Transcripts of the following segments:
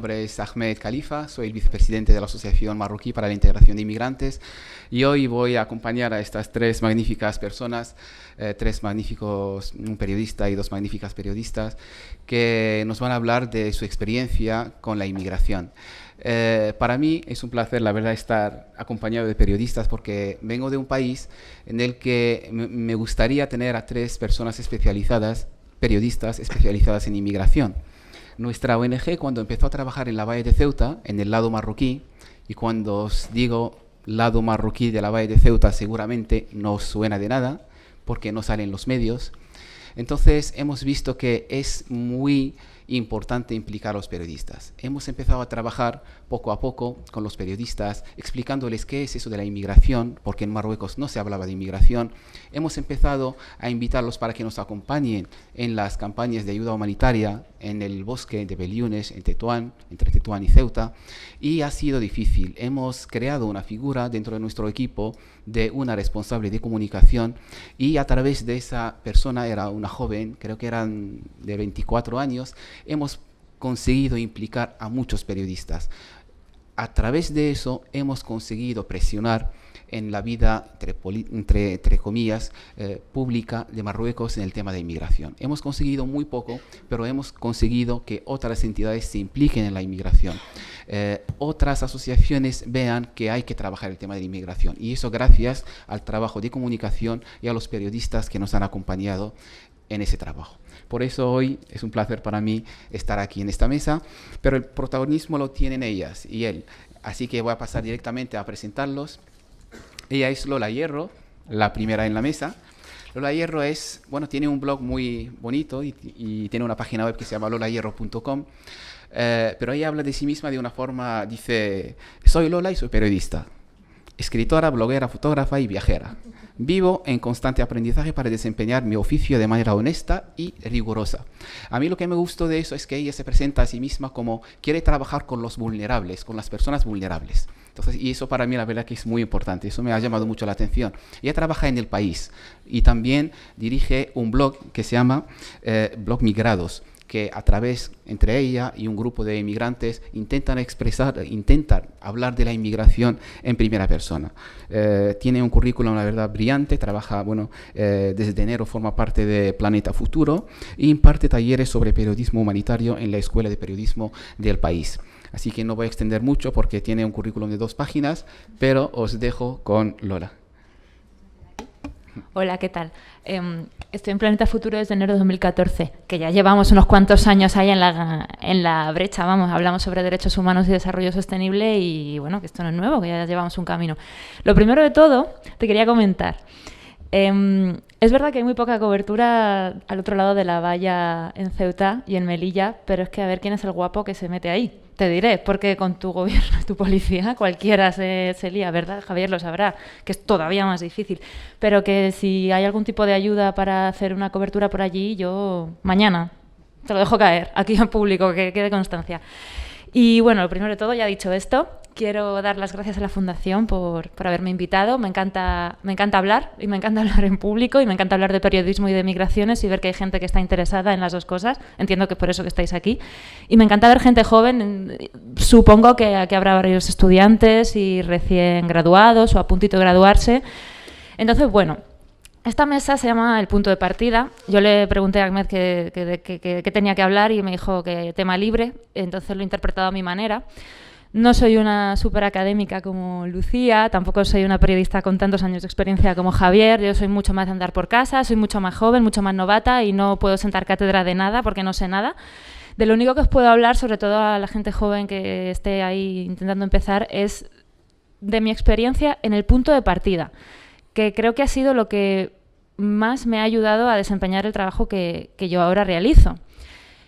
nombre es Ahmed Khalifa, soy el vicepresidente de la Asociación Marroquí para la Integración de Inmigrantes y hoy voy a acompañar a estas tres magníficas personas, tres magníficos, un periodista y dos magníficas periodistas, que nos van a hablar de su experiencia con la inmigración. Para mí es un placer, la verdad, estar acompañado de periodistas porque vengo de un país en el que me gustaría tener a tres personas especializadas, periodistas especializadas en inmigración. Nuestra ONG, cuando empezó a trabajar en la Valle de Ceuta, en el lado marroquí, y cuando os digo lado marroquí de la Valle de Ceuta, seguramente no os suena de nada, porque no salen los medios. Entonces, hemos visto que es muy importante implicar a los periodistas. Hemos empezado a trabajar poco a poco con los periodistas, explicándoles qué es eso de la inmigración, porque en Marruecos no se hablaba de inmigración. Hemos empezado a invitarlos para que nos acompañen en las campañas de ayuda humanitaria en el bosque de Beliunes, en Tetuán, entre Tetuán y Ceuta, y ha sido difícil. Hemos creado una figura dentro de nuestro equipo de una responsable de comunicación y a través de esa persona, era una joven, creo que eran de 24 años, hemos conseguido implicar a muchos periodistas. A través de eso hemos conseguido presionar en la vida, entre comillas, pública de Marruecos en el tema de inmigración. Hemos conseguido muy poco, pero hemos conseguido que otras entidades se impliquen en la inmigración. Otras asociaciones vean que hay que trabajar el tema de la inmigración. Y eso gracias al trabajo de comunicación y a los periodistas que nos han acompañado en ese trabajo. Por eso hoy es un placer para mí estar aquí en esta mesa, pero el protagonismo lo tienen ellas y él. Así que voy a pasar directamente a presentarlos. Ella es Lola Hierro, la primera en la mesa. Lola Hierro es, bueno, tiene un blog muy bonito y tiene una página web que se llama lolayerro.com, pero ella habla de sí misma de una forma, dice, soy Lola y soy periodista, escritora, bloguera, fotógrafa y viajera. Vivo en constante aprendizaje para desempeñar mi oficio de manera honesta y rigurosa. A mí lo que me gustó de eso es que ella se presenta a sí misma como quiere trabajar con los vulnerables, con las personas vulnerables. Entonces, y eso para mí la verdad que es muy importante, eso me ha llamado mucho la atención. Ella trabaja en El País y también dirige un blog que se llama Blog Migrados, que a través, entre ella y un grupo de inmigrantes, intentan hablar de la inmigración en primera persona. Tiene un currículum, la verdad, brillante, trabaja, bueno, desde enero forma parte de Planeta Futuro e imparte talleres sobre periodismo humanitario en la Escuela de Periodismo del País. Así que no voy a extender mucho porque tiene un currículum de 2 páginas, pero os dejo con Lola. Hola, ¿qué tal? Estoy en Planeta Futuro desde enero de 2014, que ya llevamos unos cuantos años ahí en la brecha, vamos, hablamos sobre derechos humanos y desarrollo sostenible y bueno, que esto no es nuevo, que ya llevamos un camino. Lo primero de todo, te quería comentar, es verdad que hay muy poca cobertura al otro lado de la valla en Ceuta y en Melilla, pero es que a ver quién es el guapo que se mete ahí. Te diré, porque con tu gobierno y tu policía cualquiera se lía, ¿verdad? Javier lo sabrá, que es todavía más difícil. Pero que si hay algún tipo de ayuda para hacer una cobertura por allí, yo mañana te lo dejo caer, aquí en público, que quede constancia. Y bueno, lo primero de todo, ya dicho esto, quiero dar las gracias a la Fundación por haberme invitado. Me encanta hablar, y me encanta hablar en público, y me encanta hablar de periodismo y de migraciones y ver que hay gente que está interesada en las dos cosas. Entiendo que por eso que estáis aquí. Y me encanta ver gente joven. Supongo que aquí habrá varios estudiantes y recién graduados o a puntito de graduarse. Entonces, bueno, esta mesa se llama El Punto de Partida. Yo le pregunté a Ahmed qué tenía que hablar y me dijo que tema libre, entonces lo he interpretado a mi manera. No soy una súper académica como Lucía, tampoco soy una periodista con tantos años de experiencia como Javier, yo soy mucho más de andar por casa, soy mucho más joven, mucho más novata y no puedo sentar cátedra de nada porque no sé nada. De lo único que os puedo hablar, sobre todo a la gente joven que esté ahí intentando empezar, es de mi experiencia en el punto de partida, que creo que ha sido lo que más me ha ayudado a desempeñar el trabajo que yo ahora realizo.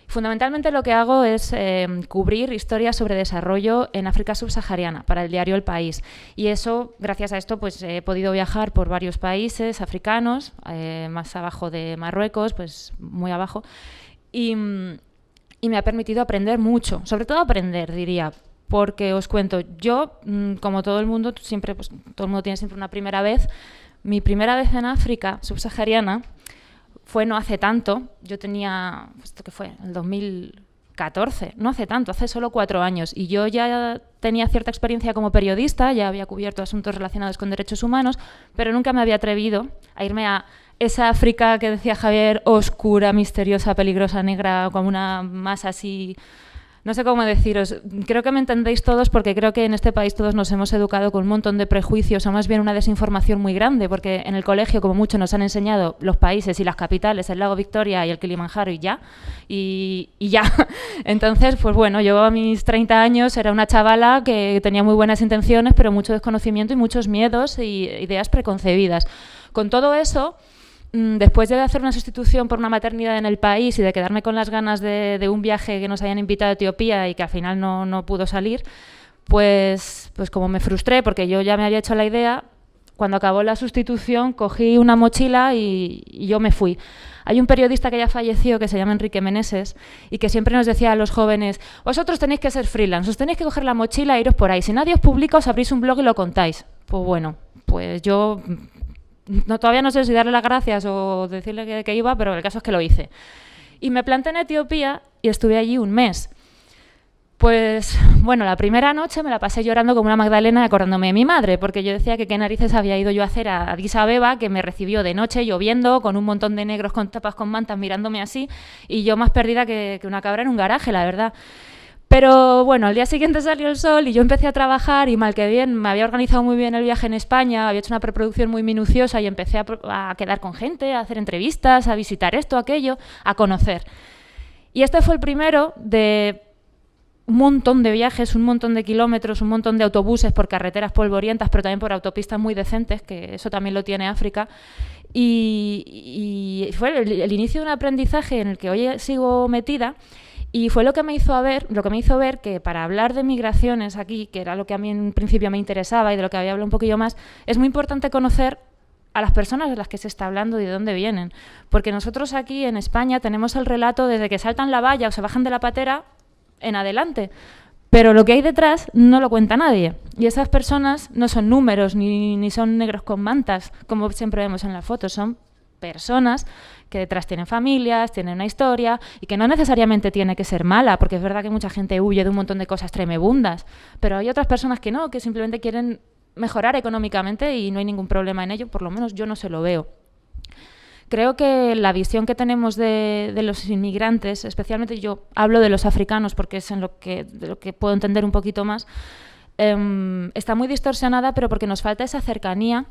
Fundamentalmente lo que hago es cubrir historias sobre desarrollo en África subsahariana para el diario El País. Y eso, gracias a esto, pues he podido viajar por varios países africanos, más abajo de Marruecos, pues muy abajo, y me ha permitido aprender mucho, sobre todo aprender, diría. Porque os cuento, yo, como todo el mundo, siempre, pues, todo el mundo tiene siempre una primera vez. Mi primera vez en África subsahariana fue no hace tanto. Yo tenía, ¿esto qué fue? El 2000, 14, no hace tanto, hace solo 4 años. Y yo ya tenía cierta experiencia como periodista, ya había cubierto asuntos relacionados con derechos humanos, pero nunca me había atrevido a irme a esa África que decía Javier, oscura, misteriosa, peligrosa, negra, como una masa así... No sé cómo deciros, creo que me entendéis todos porque creo que en este país todos nos hemos educado con un montón de prejuicios o más bien una desinformación muy grande, porque en el colegio como mucho nos han enseñado los países y las capitales, el lago Victoria y el Kilimanjaro y ya, y ya. Entonces, pues bueno, yo a mis 30 años era una chavala que tenía muy buenas intenciones, pero mucho desconocimiento y muchos miedos y ideas preconcebidas. Con todo eso... Después de hacer una sustitución por una maternidad en el país y de quedarme con las ganas de un viaje que nos habían invitado a Etiopía y que al final no pudo salir, pues como me frustré porque yo ya me había hecho la idea, cuando acabó la sustitución cogí una mochila y yo me fui. Hay un periodista que ya falleció que se llama Enrique Meneses y que siempre nos decía a los jóvenes, vosotros tenéis que ser freelance, os tenéis que coger la mochila e iros por ahí. Si nadie os publica, os abrís un blog y lo contáis. Pues bueno, pues yo... todavía no sé si darle las gracias o decirle que iba, pero el caso es que lo hice. Y me planté en Etiopía y estuve allí un mes. Pues, bueno, la primera noche me la pasé llorando como una Magdalena acordándome de mi madre, porque yo decía que qué narices había ido yo a hacer a Addis Abeba, que me recibió de noche lloviendo, con un montón de negros con tapas con mantas mirándome así, y yo más perdida que una cabra en un garaje, la verdad. Pero bueno, al día siguiente salió el sol y yo empecé a trabajar y mal que bien me había organizado muy bien el viaje en España, había hecho una preproducción muy minuciosa y empecé a quedar con gente, a hacer entrevistas, a visitar esto, aquello, a conocer. Y este fue el primero de un montón de viajes, un montón de kilómetros, un montón de autobuses por carreteras polvorientas, pero también por autopistas muy decentes, que eso también lo tiene África. Y fue el inicio de un aprendizaje en el que hoy sigo metida. Y fue lo que me hizo ver que para hablar de migraciones aquí, que era lo que a mí en principio me interesaba y de lo que había hablado un poquillo más, es muy importante conocer a las personas de las que se está hablando y de dónde vienen. Porque nosotros aquí en España tenemos el relato desde que saltan la valla o se bajan de la patera en adelante. Pero lo que hay detrás no lo cuenta nadie. Y esas personas no son números ni son negros con mantas, como siempre vemos en las fotos, son personas que detrás tienen familias, tienen una historia y que no necesariamente tiene que ser mala, porque es verdad que mucha gente huye de un montón de cosas tremebundas, pero hay otras personas que no, que simplemente quieren mejorar económicamente y no hay ningún problema en ello, por lo menos yo no se lo veo. Creo que la visión que tenemos de los inmigrantes, especialmente yo hablo de los africanos porque es de lo que puedo entender un poquito más, está muy distorsionada, pero porque nos falta esa cercanía,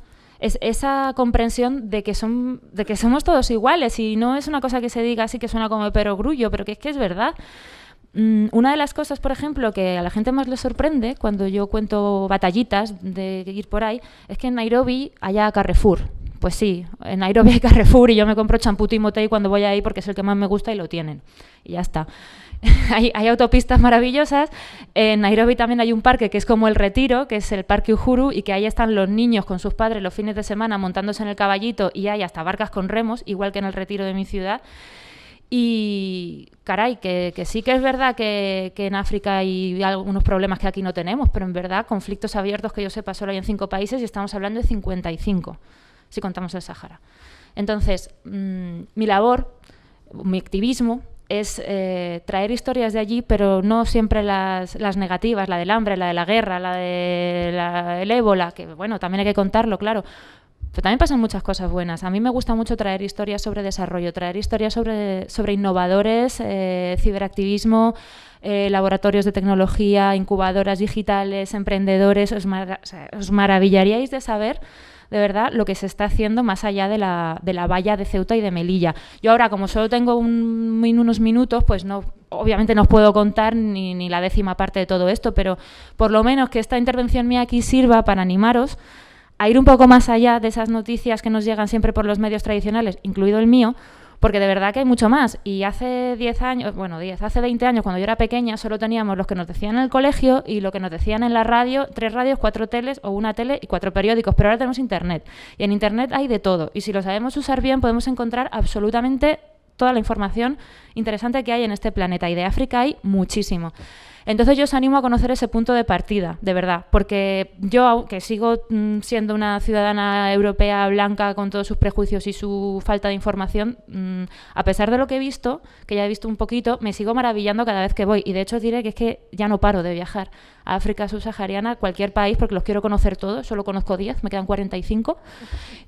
esa comprensión de que somos todos iguales y no es una cosa que se diga así que suena como de perogrullo, pero que es verdad. Una de las cosas, por ejemplo, que a la gente más le sorprende cuando yo cuento batallitas de ir por ahí, es que en Nairobi haya Carrefour. Pues sí, en Nairobi hay Carrefour y yo me compro champú Timotei cuando voy ahí porque es el que más me gusta y lo tienen. Y ya está. Hay autopistas maravillosas. En Nairobi también hay un parque que es como el Retiro, que es el Parque Uhuru, y que ahí están los niños con sus padres los fines de semana montándose en el caballito y hay hasta barcas con remos, igual que en el Retiro de mi ciudad. Y, caray, que sí que es verdad que en África hay algunos problemas que aquí no tenemos, pero en verdad conflictos abiertos que yo sepa solo hay en 5 países y estamos hablando de 55, si contamos el Sáhara. Entonces, mi labor, mi activismo, es traer historias de allí, pero no siempre las negativas, la del hambre, la de la guerra, la del ébola, que bueno, también hay que contarlo, claro. Pero también pasan muchas cosas buenas. A mí me gusta mucho traer historias sobre desarrollo, traer historias sobre innovadores, ciberactivismo, laboratorios de tecnología, incubadoras digitales, emprendedores. Os maravillaríais de saber, de verdad, lo que se está haciendo más allá de la valla de Ceuta y de Melilla. Yo ahora, como solo tengo unos minutos, pues obviamente no os puedo contar ni la 10ª parte de todo esto, pero por lo menos que esta intervención mía aquí sirva para animaros a ir un poco más allá de esas noticias que nos llegan siempre por los medios tradicionales, incluido el mío, porque de verdad que hay mucho más. Y hace 20 años, cuando yo era pequeña, solo teníamos los que nos decían en el colegio y lo que nos decían en la radio, 3 radios, 4 teles o una tele y 4 periódicos, pero ahora tenemos Internet. Y en Internet hay de todo. Y si lo sabemos usar bien, podemos encontrar absolutamente toda la información interesante que hay en este planeta. Y de África hay muchísimo. Entonces yo os animo a conocer ese punto de partida, de verdad, porque yo, aunque sigo siendo una ciudadana europea blanca con todos sus prejuicios y su falta de información, a pesar de lo que he visto, que ya he visto un poquito, me sigo maravillando cada vez que voy. Y de hecho os diré que es que ya no paro de viajar a África subsahariana, cualquier país, porque los quiero conocer todos, solo conozco 10, me quedan 45.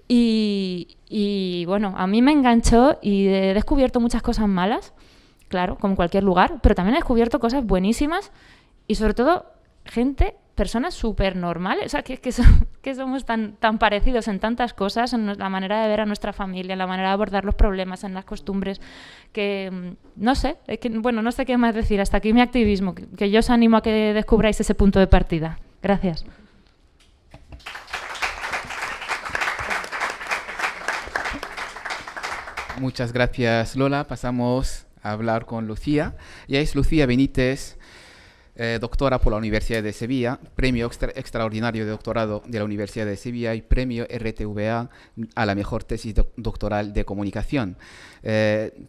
Y bueno, a mí me enganchó y he descubierto muchas cosas malas, claro, como en cualquier lugar, pero también he descubierto cosas buenísimas y sobre todo personas súper normales, o sea, que somos tan parecidos en tantas cosas, en la manera de ver a nuestra familia, en la manera de abordar los problemas, en las costumbres, que no sé, bueno, no sé qué más decir, hasta aquí mi activismo, que yo os animo a que descubráis ese punto de partida. Gracias. Muchas gracias, Lola. Pasamos a hablar con Lucía. Ella es Lucía Benítez, doctora por la Universidad de Sevilla, premio extraordinario de doctorado de la Universidad de Sevilla y premio RTVA a la mejor tesis doctoral de comunicación.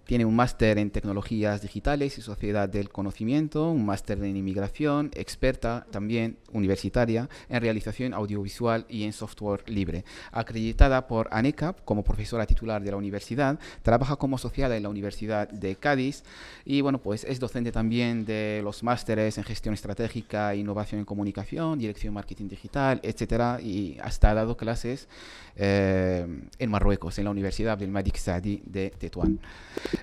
Tiene un máster en tecnologías digitales y sociedad del conocimiento, un máster en inmigración, experta también universitaria en realización audiovisual y en software libre. Acreditada por ANECAP como profesora titular de la universidad, trabaja como asociada en la Universidad de Cádiz y bueno, pues es docente también de los másteres en gestión estratégica, innovación en comunicación, dirección marketing digital, etcétera, y hasta ha dado clases en Marruecos, en la Universidad Abdelmalik Saadi de Tetuán.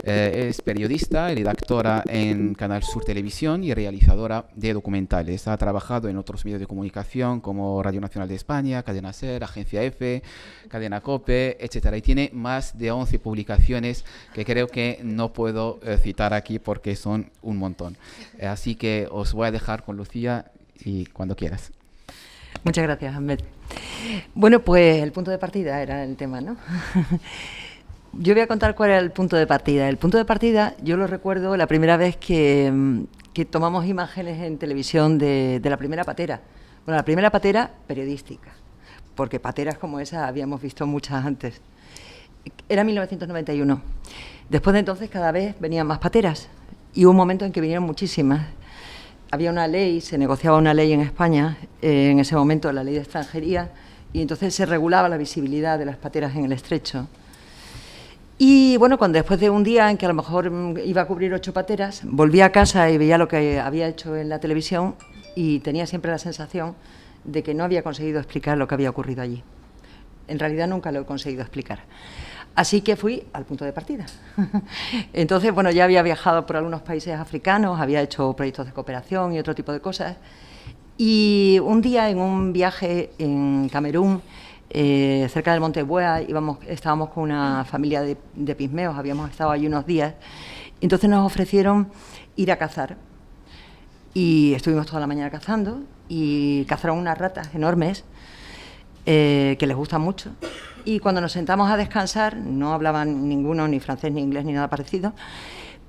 Es periodista y redactora en Canal Sur Televisión y realizadora de documentales. Ha trabajado en otros medios de comunicación como Radio Nacional de España, Cadena SER, Agencia EFE, Cadena COPE, etcétera. Y tiene más de 11 publicaciones que creo que no puedo citar aquí porque son un montón. Así que os voy a dejar con Lucía y cuando quieras. Muchas gracias, Ahmed. Bueno, pues el punto de partida era el tema, ¿no? Yo voy a contar cuál era el punto de partida. El punto de partida, yo lo recuerdo la primera vez que tomamos imágenes en televisión de la primera patera. Bueno, la primera patera periodística, porque pateras como esa habíamos visto muchas antes. Era 1991. Después de entonces cada vez venían más pateras y hubo un momento en que vinieron muchísimas. Había una ley, se negociaba una ley en España, en ese momento la ley de extranjería, y entonces se regulaba la visibilidad de las pateras en el estrecho. Y bueno, cuando después de un día en que a lo mejor iba a cubrir 8 pateras, volvía a casa y veía lo que había hecho en la televisión y tenía siempre la sensación de que no había conseguido explicar lo que había ocurrido allí. En realidad nunca lo he conseguido explicar. Así que fui al punto de partida. Entonces, bueno, ya había viajado por algunos países africanos, había hecho proyectos de cooperación y otro tipo de cosas. Y un día, en un viaje en Camerún, cerca del Monte Buea, estábamos con una familia de pigmeos, habíamos estado allí unos días. Entonces nos ofrecieron ir a cazar. Y estuvimos toda la mañana cazando y cazaron unas ratas enormes que les gustan mucho. Y cuando nos sentamos a descansar, no hablaban ninguno, ni francés, ni inglés, ni nada parecido,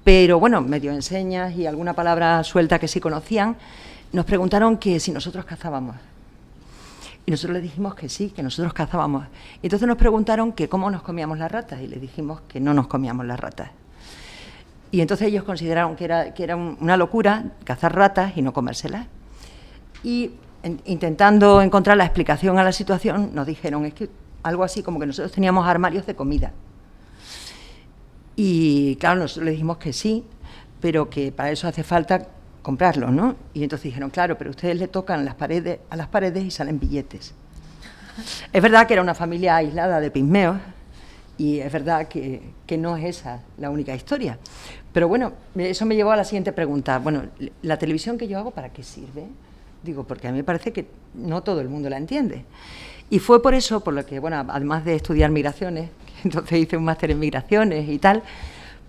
pero bueno, medio en señas y alguna palabra suelta que sí conocían, nos preguntaron que si nosotros cazábamos. Y nosotros les dijimos que sí, que nosotros cazábamos. Y entonces nos preguntaron que cómo nos comíamos las ratas, y les dijimos que no nos comíamos las ratas. Y entonces ellos consideraron que era una locura cazar ratas y no comérselas. Y intentando encontrar la explicación a la situación, nos dijeron, es que algo así como que nosotros teníamos armarios de comida. Y claro, nosotros le dijimos que sí, pero que para eso hace falta comprarlo, ¿no? Y entonces dijeron, claro, pero ustedes le tocan a las paredes y salen billetes. Es verdad que era una familia aislada de pigmeos y es verdad que no es esa la única historia. Pero bueno, eso me llevó a la siguiente pregunta. Bueno, ¿la televisión que yo hago para qué sirve? Digo, porque a mí me parece que no todo el mundo la entiende. Y fue por eso, por lo que, bueno, además de estudiar migraciones, entonces hice un máster en migraciones y tal,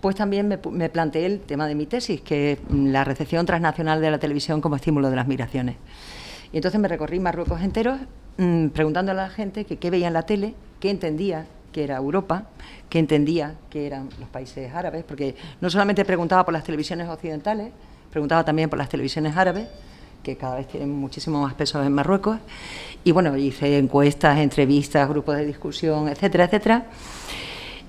pues también me planteé el tema de mi tesis, que es la recepción transnacional de la televisión como estímulo de las migraciones. Y entonces me recorrí Marruecos enteros preguntándole a la gente que qué veía en la tele, qué entendía que era Europa, qué entendía que eran los países árabes, porque no solamente preguntaba por las televisiones occidentales, preguntaba también por las televisiones árabes, que cada vez tienen muchísimo más peso en Marruecos, y bueno, hice encuestas, entrevistas, grupos de discusión, etcétera, etcétera.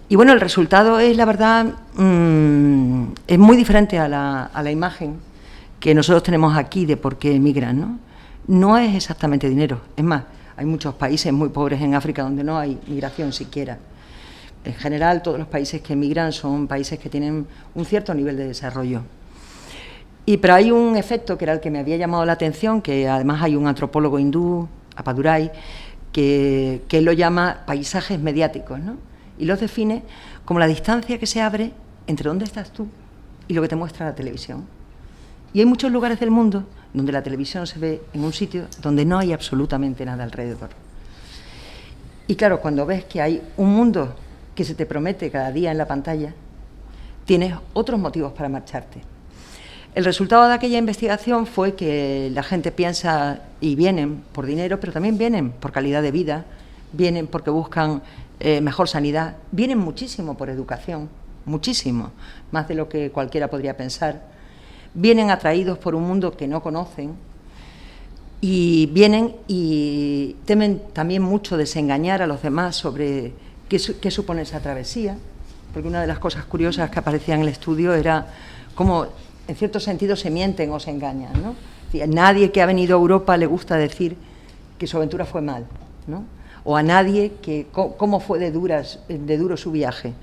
Y bueno, el resultado es, la verdad, es muy diferente a la imagen que nosotros tenemos aquí de por qué emigran, ¿no? No es exactamente dinero. Es más, hay muchos países muy pobres en África donde no hay migración siquiera. En general, todos los países que emigran son países que tienen un cierto nivel de desarrollo. Pero hay un efecto que era el que me había llamado la atención, que además hay un antropólogo hindú, Appadurai, que él lo llama paisajes mediáticos, ¿no? Y los define como la distancia que se abre entre dónde estás tú y lo que te muestra la televisión. Y hay muchos lugares del mundo donde la televisión se ve en un sitio donde no hay absolutamente nada alrededor. Y claro, cuando ves que hay un mundo que se te promete cada día en la pantalla, tienes otros motivos para marcharte. El resultado de aquella investigación fue que la gente piensa y vienen por dinero, pero también vienen por calidad de vida, vienen porque buscan mejor sanidad, vienen muchísimo por educación, muchísimo, más de lo que cualquiera podría pensar. Vienen atraídos por un mundo que no conocen y vienen y temen también mucho desengañar a los demás sobre qué supone esa travesía, porque una de las cosas curiosas que aparecía en el estudio era cómo en cierto sentido se mienten o se engañan, ¿no? Es decir, a nadie que ha venido a Europa le gusta decir que su aventura fue mal, ¿no? O a nadie que cómo fue de duro su viaje.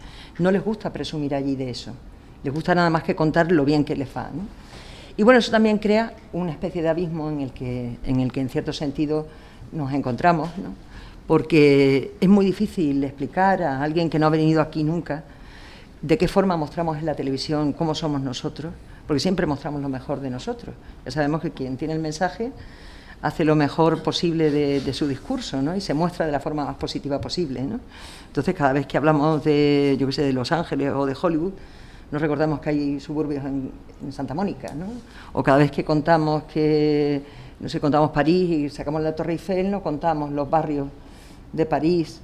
No les gusta presumir allí de eso. Les gusta nada más que contar lo bien que les va, ¿no? Y bueno, eso también crea una especie de abismo en el que en cierto sentido nos encontramos, ¿no? Porque es muy difícil explicar a alguien que no ha venido aquí nunca de qué forma mostramos en la televisión cómo somos nosotros, porque siempre mostramos lo mejor de nosotros. Ya sabemos que quien tiene el mensaje hace lo mejor posible de su discurso, ¿no? Y se muestra de la forma más positiva posible, ¿no? Entonces, cada vez que hablamos de, yo qué sé, de Los Ángeles o de Hollywood, nos recordamos que hay suburbios en Santa Mónica, ¿no? O cada vez que contamos contamos París y sacamos la Torre Eiffel, no contamos los barrios de París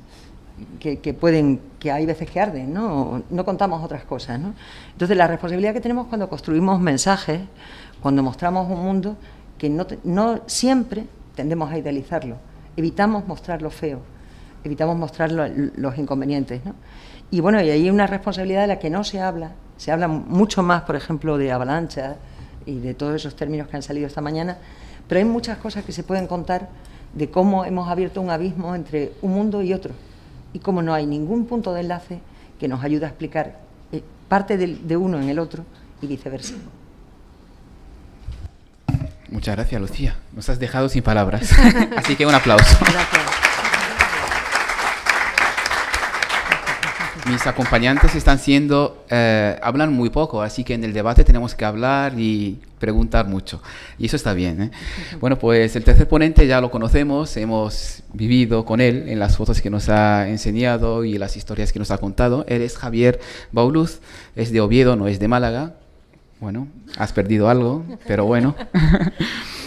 que hay veces que arden, ¿no? No contamos otras cosas, ¿no? Entonces, la responsabilidad que tenemos cuando construimos mensajes, cuando mostramos un mundo, que no siempre tendemos a idealizarlo, evitamos mostrar lo feo, evitamos mostrar los inconvenientes, ¿no? Y bueno, y hay una responsabilidad de la que no se habla mucho más, por ejemplo, de avalanchas y de todos esos términos que han salido esta mañana, pero hay muchas cosas que se pueden contar de cómo hemos abierto un abismo entre un mundo y otro, y cómo no hay ningún punto de enlace que nos ayude a explicar parte de uno en el otro y viceversa. Muchas gracias, Lucía. Nos has dejado sin palabras. Así que un aplauso. Gracias. Mis acompañantes hablan muy poco, así que en el debate tenemos que hablar y preguntar mucho. Y eso está bien, ¿eh? Bueno, pues el tercer ponente ya lo conocemos, hemos vivido con él en las fotos que nos ha enseñado y las historias que nos ha contado. Él es Javier Bauluz, es de Oviedo, no es de Málaga. Bueno, has perdido algo, pero bueno.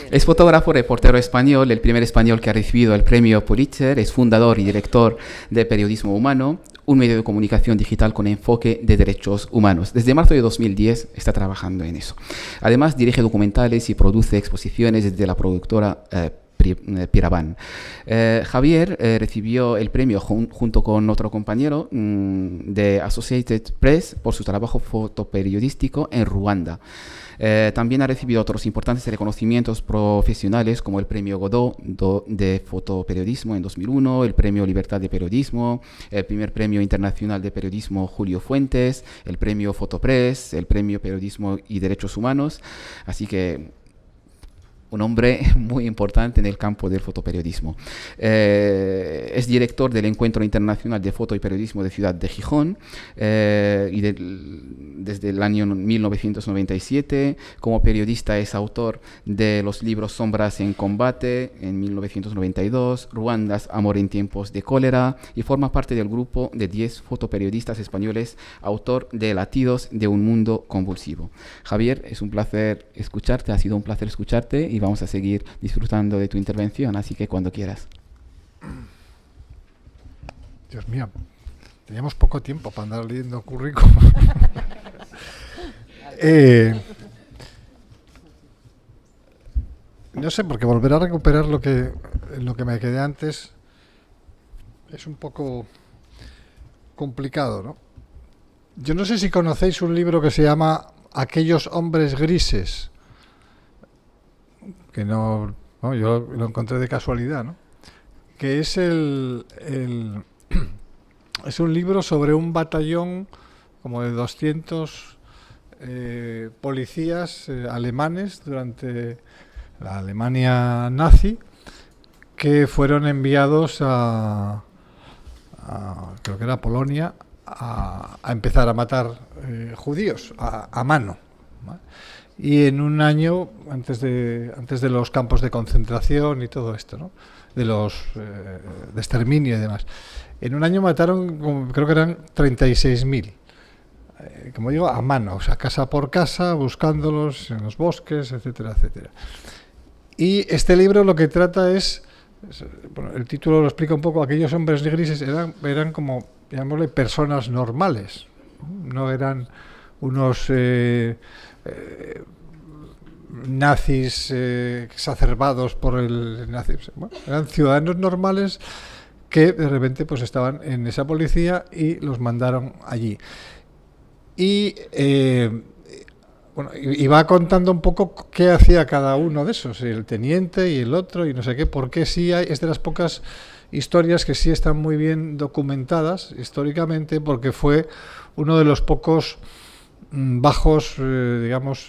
Es fotógrafo, reportero español, el primer español que ha recibido el premio Pulitzer, es fundador y director de Periodismo Humano, un medio de comunicación digital con enfoque de derechos humanos. Desde marzo de 2010 está trabajando en eso. Además, dirige documentales y produce exposiciones desde la productora Piraban. Javier recibió el premio junto con otro compañero de Associated Press por su trabajo fotoperiodístico en Ruanda. También ha recibido otros importantes reconocimientos profesionales como el premio Godot de fotoperiodismo en 2001, el premio Libertad de Periodismo, el primer premio internacional de periodismo Julio Fuentes, el premio Fotopress, el premio Periodismo y Derechos Humanos. Así que un hombre muy importante en el campo del fotoperiodismo. Es director del Encuentro Internacional de Foto y Periodismo de Ciudad de Gijón y desde el año 1997. Como periodista es autor de los libros Sombras en Combate en 1992, Ruandas, Amor en tiempos de cólera, y forma parte del grupo de 10 fotoperiodistas españoles, autor de Latidos de un mundo convulsivo. Javier, es un placer escucharte, ha sido un placer escucharte y vamos a seguir disfrutando de tu intervención, así que cuando quieras. Dios mío, teníamos poco tiempo para andar leyendo currículum. No sé, porque volver a recuperar lo que me quedé antes es un poco complicado, ¿no? Yo no sé si conocéis un libro que se llama Aquellos hombres grises, que no, bueno, yo lo encontré de casualidad, ¿no? Que es es un libro sobre un batallón como de 200 policías alemanes durante la Alemania nazi, que fueron enviados creo que era Polonia, a empezar a matar judíos a mano, ¿vale? Y en un año, antes de los campos de concentración y todo esto, ¿no? De exterminio y demás, en un año mataron, creo que eran 36.000, como digo, a mano, o sea, casa por casa, buscándolos en los bosques, etcétera, etcétera. Y este libro lo que trata bueno, el título lo explica un poco, aquellos hombres grises eran como, llamémosle, personas normales, no eran unos nazis exacerbados por el nazismo. Bueno, eran ciudadanos normales que de repente pues estaban en esa policía y los mandaron allí. Y bueno, y va contando un poco qué hacía cada uno de esos, el teniente y el otro y no sé qué, porque sí es de las pocas historias que sí están muy bien documentadas históricamente, porque fue uno de los pocos bajos, digamos,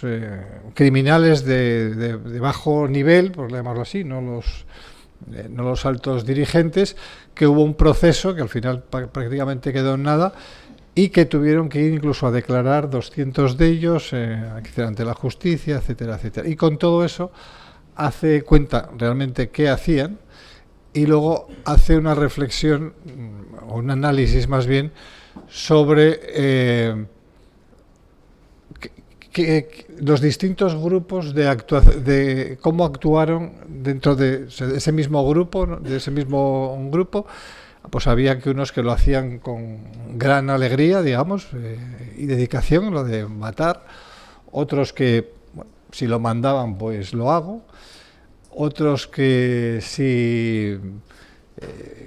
criminales de bajo nivel, por llamarlo así, no los altos dirigentes, que hubo un proceso que al final prácticamente quedó en nada, y que tuvieron que ir incluso a declarar 200 de ellos ante la justicia, etcétera, etcétera. Y con todo eso hace cuenta realmente qué hacían y luego hace una reflexión, o un análisis más bien, sobre los distintos grupos de cómo actuaron dentro de ese mismo grupo, ¿no? De ese mismo grupo. Pues había que unos que lo hacían con gran alegría, digamos, y dedicación, lo de matar. Otros que, bueno, si lo mandaban, pues lo hago. Otros que sí,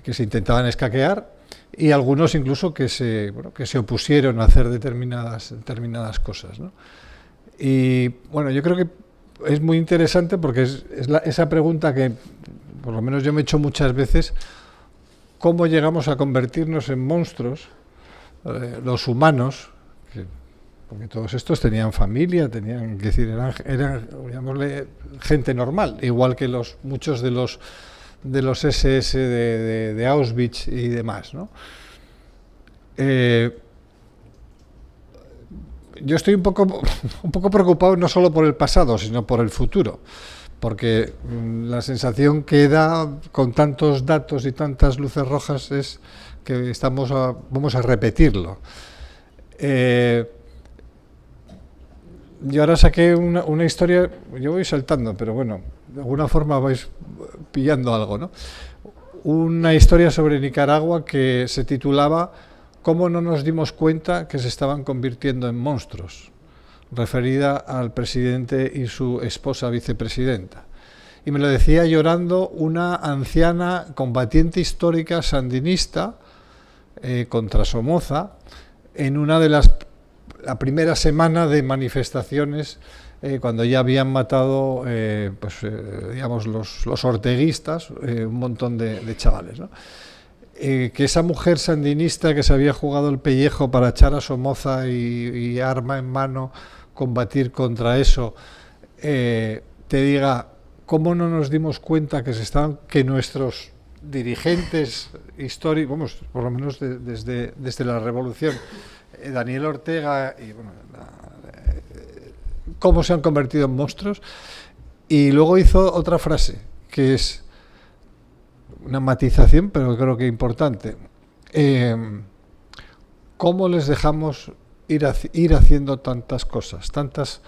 que se intentaban escaquear. Y algunos incluso que se opusieron a hacer determinadas cosas, ¿no? Y bueno, yo creo que es muy interesante porque esa pregunta que por lo menos yo me he hecho muchas veces: ¿cómo llegamos a convertirnos en monstruos, los humanos? Porque todos estos tenían familia, eran llamémosle, gente normal, igual que muchos de los SS de Auschwitz y demás, ¿no? Yo estoy un poco preocupado no solo por el pasado, sino por el futuro, porque la sensación que da con tantos datos y tantas luces rojas es que vamos a repetirlo. Yo ahora saqué una historia, yo voy saltando, pero bueno, de alguna forma vais pillando algo, ¿no? Una historia sobre Nicaragua que se titulaba ¿Cómo no nos dimos cuenta que se estaban convirtiendo en monstruos?, referida al presidente y su esposa vicepresidenta. Y me lo decía llorando una anciana combatiente histórica sandinista contra Somoza en una de la primera semana de manifestaciones, cuando ya habían matado digamos los orteguistas, un montón de chavales, ¿no? Que esa mujer sandinista que se había jugado el pellejo para echar a Somoza y arma en mano combatir contra eso, te diga cómo no nos dimos cuenta que nuestros dirigentes históricos, vamos, por lo menos desde la revolución, Daniel Ortega, y bueno, cómo se han convertido en monstruos. Y luego hizo otra frase que es una matización, pero creo que importante. ¿Cómo les dejamos ir haciendo tantas cosas, tantas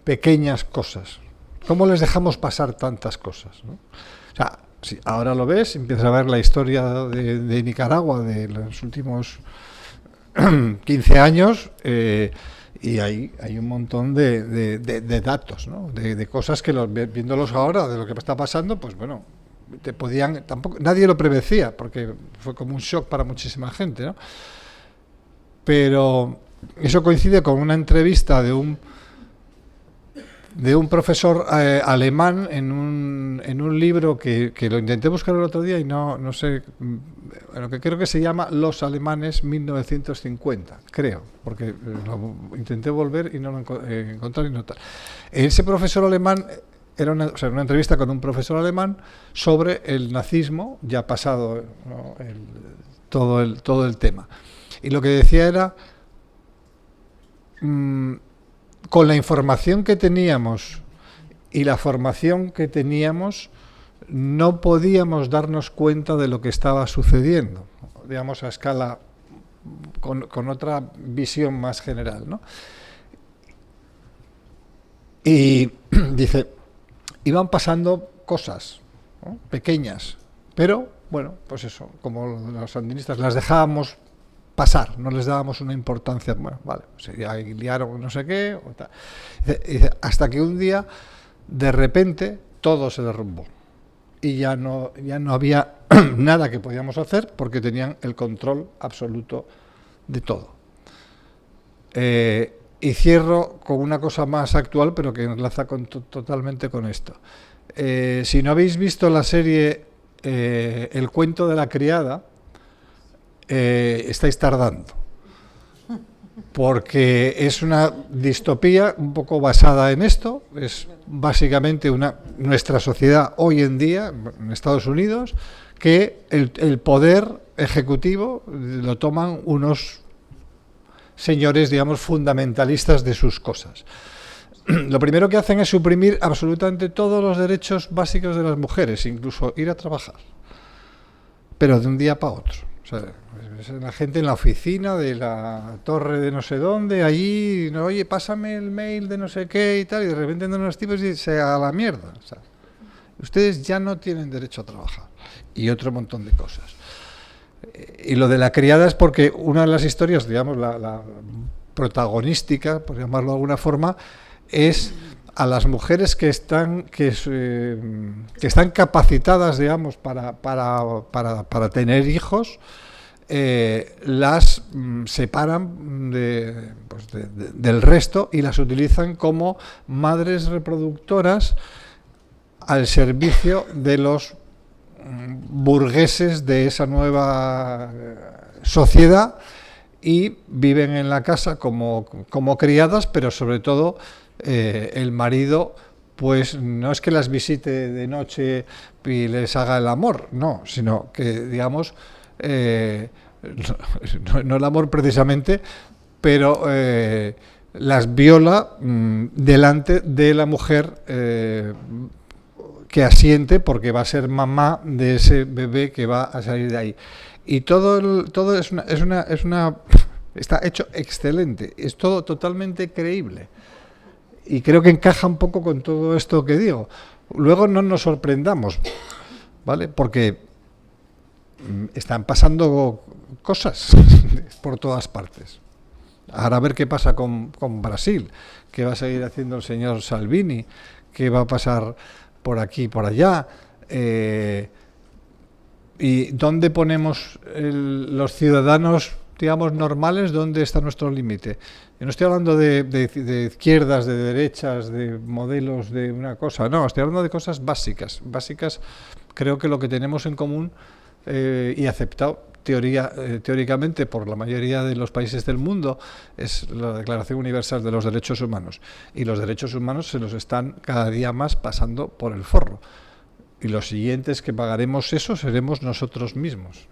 pequeñas cosas? ¿Cómo les dejamos pasar tantas cosas, ¿no? O sea, si ahora lo ves, empiezas a ver la historia de Nicaragua de los últimos 15 años, y hay un montón de datos, ¿no? De cosas que viéndolos ahora, de lo que está pasando, pues bueno, tampoco nadie lo predecía, porque fue como un shock para muchísima gente, ¿no? Pero eso coincide con una entrevista de un de un profesor alemán en un libro que lo intenté buscar el otro día y no sé, bueno, que creo que se llama Los alemanes 1950, creo, porque lo intenté volver y no lo encontré y no tal. Ese profesor alemán era una entrevista con un profesor alemán sobre el nazismo, ya pasado, ¿no?, todo el tema. Y lo que decía era, con la información que teníamos y la formación que teníamos, no podíamos darnos cuenta de lo que estaba sucediendo, digamos, a escala, con otra visión más general, ¿no? Y dice, iban pasando cosas, ¿no?, pequeñas, pero, bueno, pues eso, como los sandinistas las dejábamos pasar, no les dábamos una importancia, bueno, vale, se liaron no sé qué, o tal. Dice, hasta que un día, de repente, todo se derrumbó y ya no había nada que podíamos hacer porque tenían el control absoluto de todo. Y cierro con una cosa más actual, pero que enlaza totalmente con esto. Si no habéis visto la serie El cuento de la criada, estáis tardando, porque es una distopía un poco basada en esto. Es básicamente nuestra sociedad hoy en día en Estados Unidos, que el poder ejecutivo lo toman unos señores, digamos, fundamentalistas de sus cosas. Lo primero que hacen es suprimir absolutamente todos los derechos básicos de las mujeres, incluso ir a trabajar, pero de un día para otro. O sea, la gente en la oficina de la torre de no sé dónde, allí, no, oye, pásame el mail de no sé qué y tal, y de repente andan unos tipos y se a la mierda. O sea, ustedes ya no tienen derecho a trabajar, y otro montón de cosas. Y lo de la criada es porque una de las historias, digamos, la protagonística, por llamarlo de alguna forma, es a las mujeres que están capacitadas, digamos, para tener hijos, las separan del resto y las utilizan como madres reproductoras al servicio de los burgueses de esa nueva sociedad, y viven en la casa como criadas, pero sobre todo el marido, pues no es que las visite de noche y les haga el amor, no, sino que, digamos, no el amor precisamente, pero las viola delante de la mujer que asiente, porque va a ser mamá de ese bebé que va a salir de ahí. Y todo está hecho excelente, es todo totalmente creíble. Y creo que encaja un poco con todo esto que digo. Luego no nos sorprendamos, ¿vale? Porque están pasando cosas por todas partes. Ahora a ver qué pasa con Brasil, qué va a seguir haciendo el señor Salvini, qué va a pasar por aquí, por allá. ¿Y dónde ponemos los ciudadanos, digamos, normales? ¿Dónde está nuestro límite? Yo no estoy hablando de izquierdas, de derechas, de modelos de una cosa, no, estoy hablando de cosas básicas. Básicas, creo que lo que tenemos en común y aceptado teóricamente por la mayoría de los países del mundo es la Declaración Universal de los Derechos Humanos. Y los derechos humanos se los están cada día más pasando por el forro. Y los siguientes que pagaremos eso seremos nosotros mismos.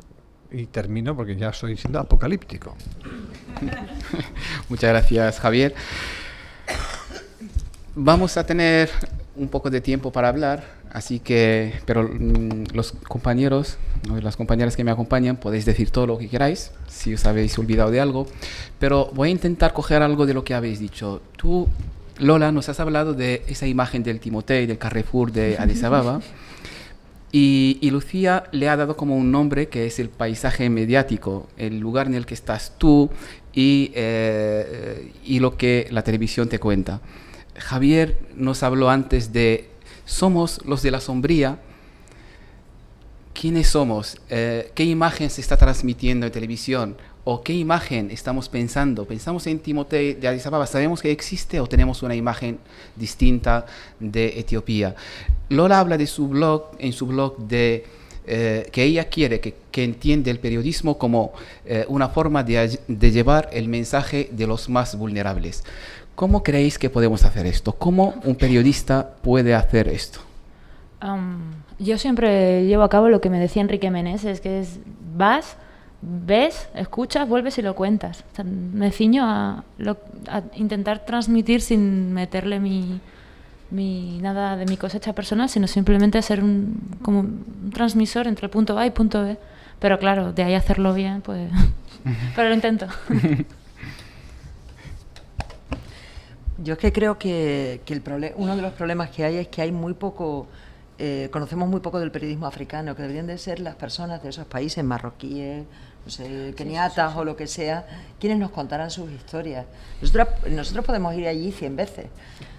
Y termino porque ya estoy siendo apocalíptico. Muchas gracias, Javier. Vamos a tener un poco de tiempo para hablar, así que, pero los compañeros, las compañeras que me acompañan, podéis decir todo lo que queráis, si os habéis olvidado de algo, pero voy a intentar coger algo de lo que habéis dicho. Tú, Lola, nos has hablado de esa imagen del Timotei, del Carrefour de Addis Ababa, y Lucía le ha dado como un nombre que es el paisaje mediático, el lugar en el que estás tú y lo que la televisión te cuenta. Javier nos habló antes de somos los de la sombría. ¿Quiénes somos? ¿Qué imagen se está transmitiendo en televisión? ¿O qué imagen estamos pensando? ¿Pensamos en Timotei de Addis Ababa? ¿Sabemos que existe o tenemos una imagen distinta de Etiopía? Lola habla de su blog, en su blog de que ella quiere que entiende el periodismo como una forma de llevar el mensaje de los más vulnerables. ¿Cómo creéis que podemos hacer esto? ¿Cómo un periodista puede hacer esto? Yo siempre llevo a cabo lo que me decía Enrique Meneses, que es vas, ves, escuchas, vuelves y lo cuentas. O sea, me ciño a intentar transmitir sin meterle nada de mi cosecha personal, sino simplemente a ser como un transmisor entre el punto A y punto B. Pero claro, de ahí hacerlo bien, pues... Pero lo intento. Yo es que creo que uno de los problemas que hay es que hay muy poco... conocemos muy poco del periodismo africano, que deberían de ser las personas de esos países, marroquíes, no sé, keniatas o lo que sea, quienes nos contaran sus historias. Nosotros podemos ir allí 100 veces,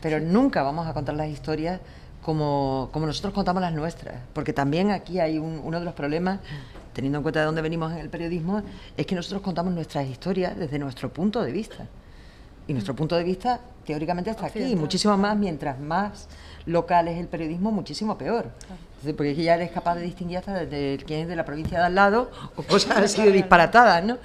pero nunca vamos a contar las historias como nosotros contamos las nuestras, porque también aquí hay uno de los problemas, teniendo en cuenta de dónde venimos en el periodismo, es que nosotros contamos nuestras historias desde nuestro punto de vista. Y nuestro punto de vista, teóricamente, está aquí, y muchísimo más, mientras más local es el periodismo, muchísimo peor. Entonces, porque ya eres capaz de distinguir hasta desde quién es de la provincia de al lado, o cosas así disparatadas, ¿no?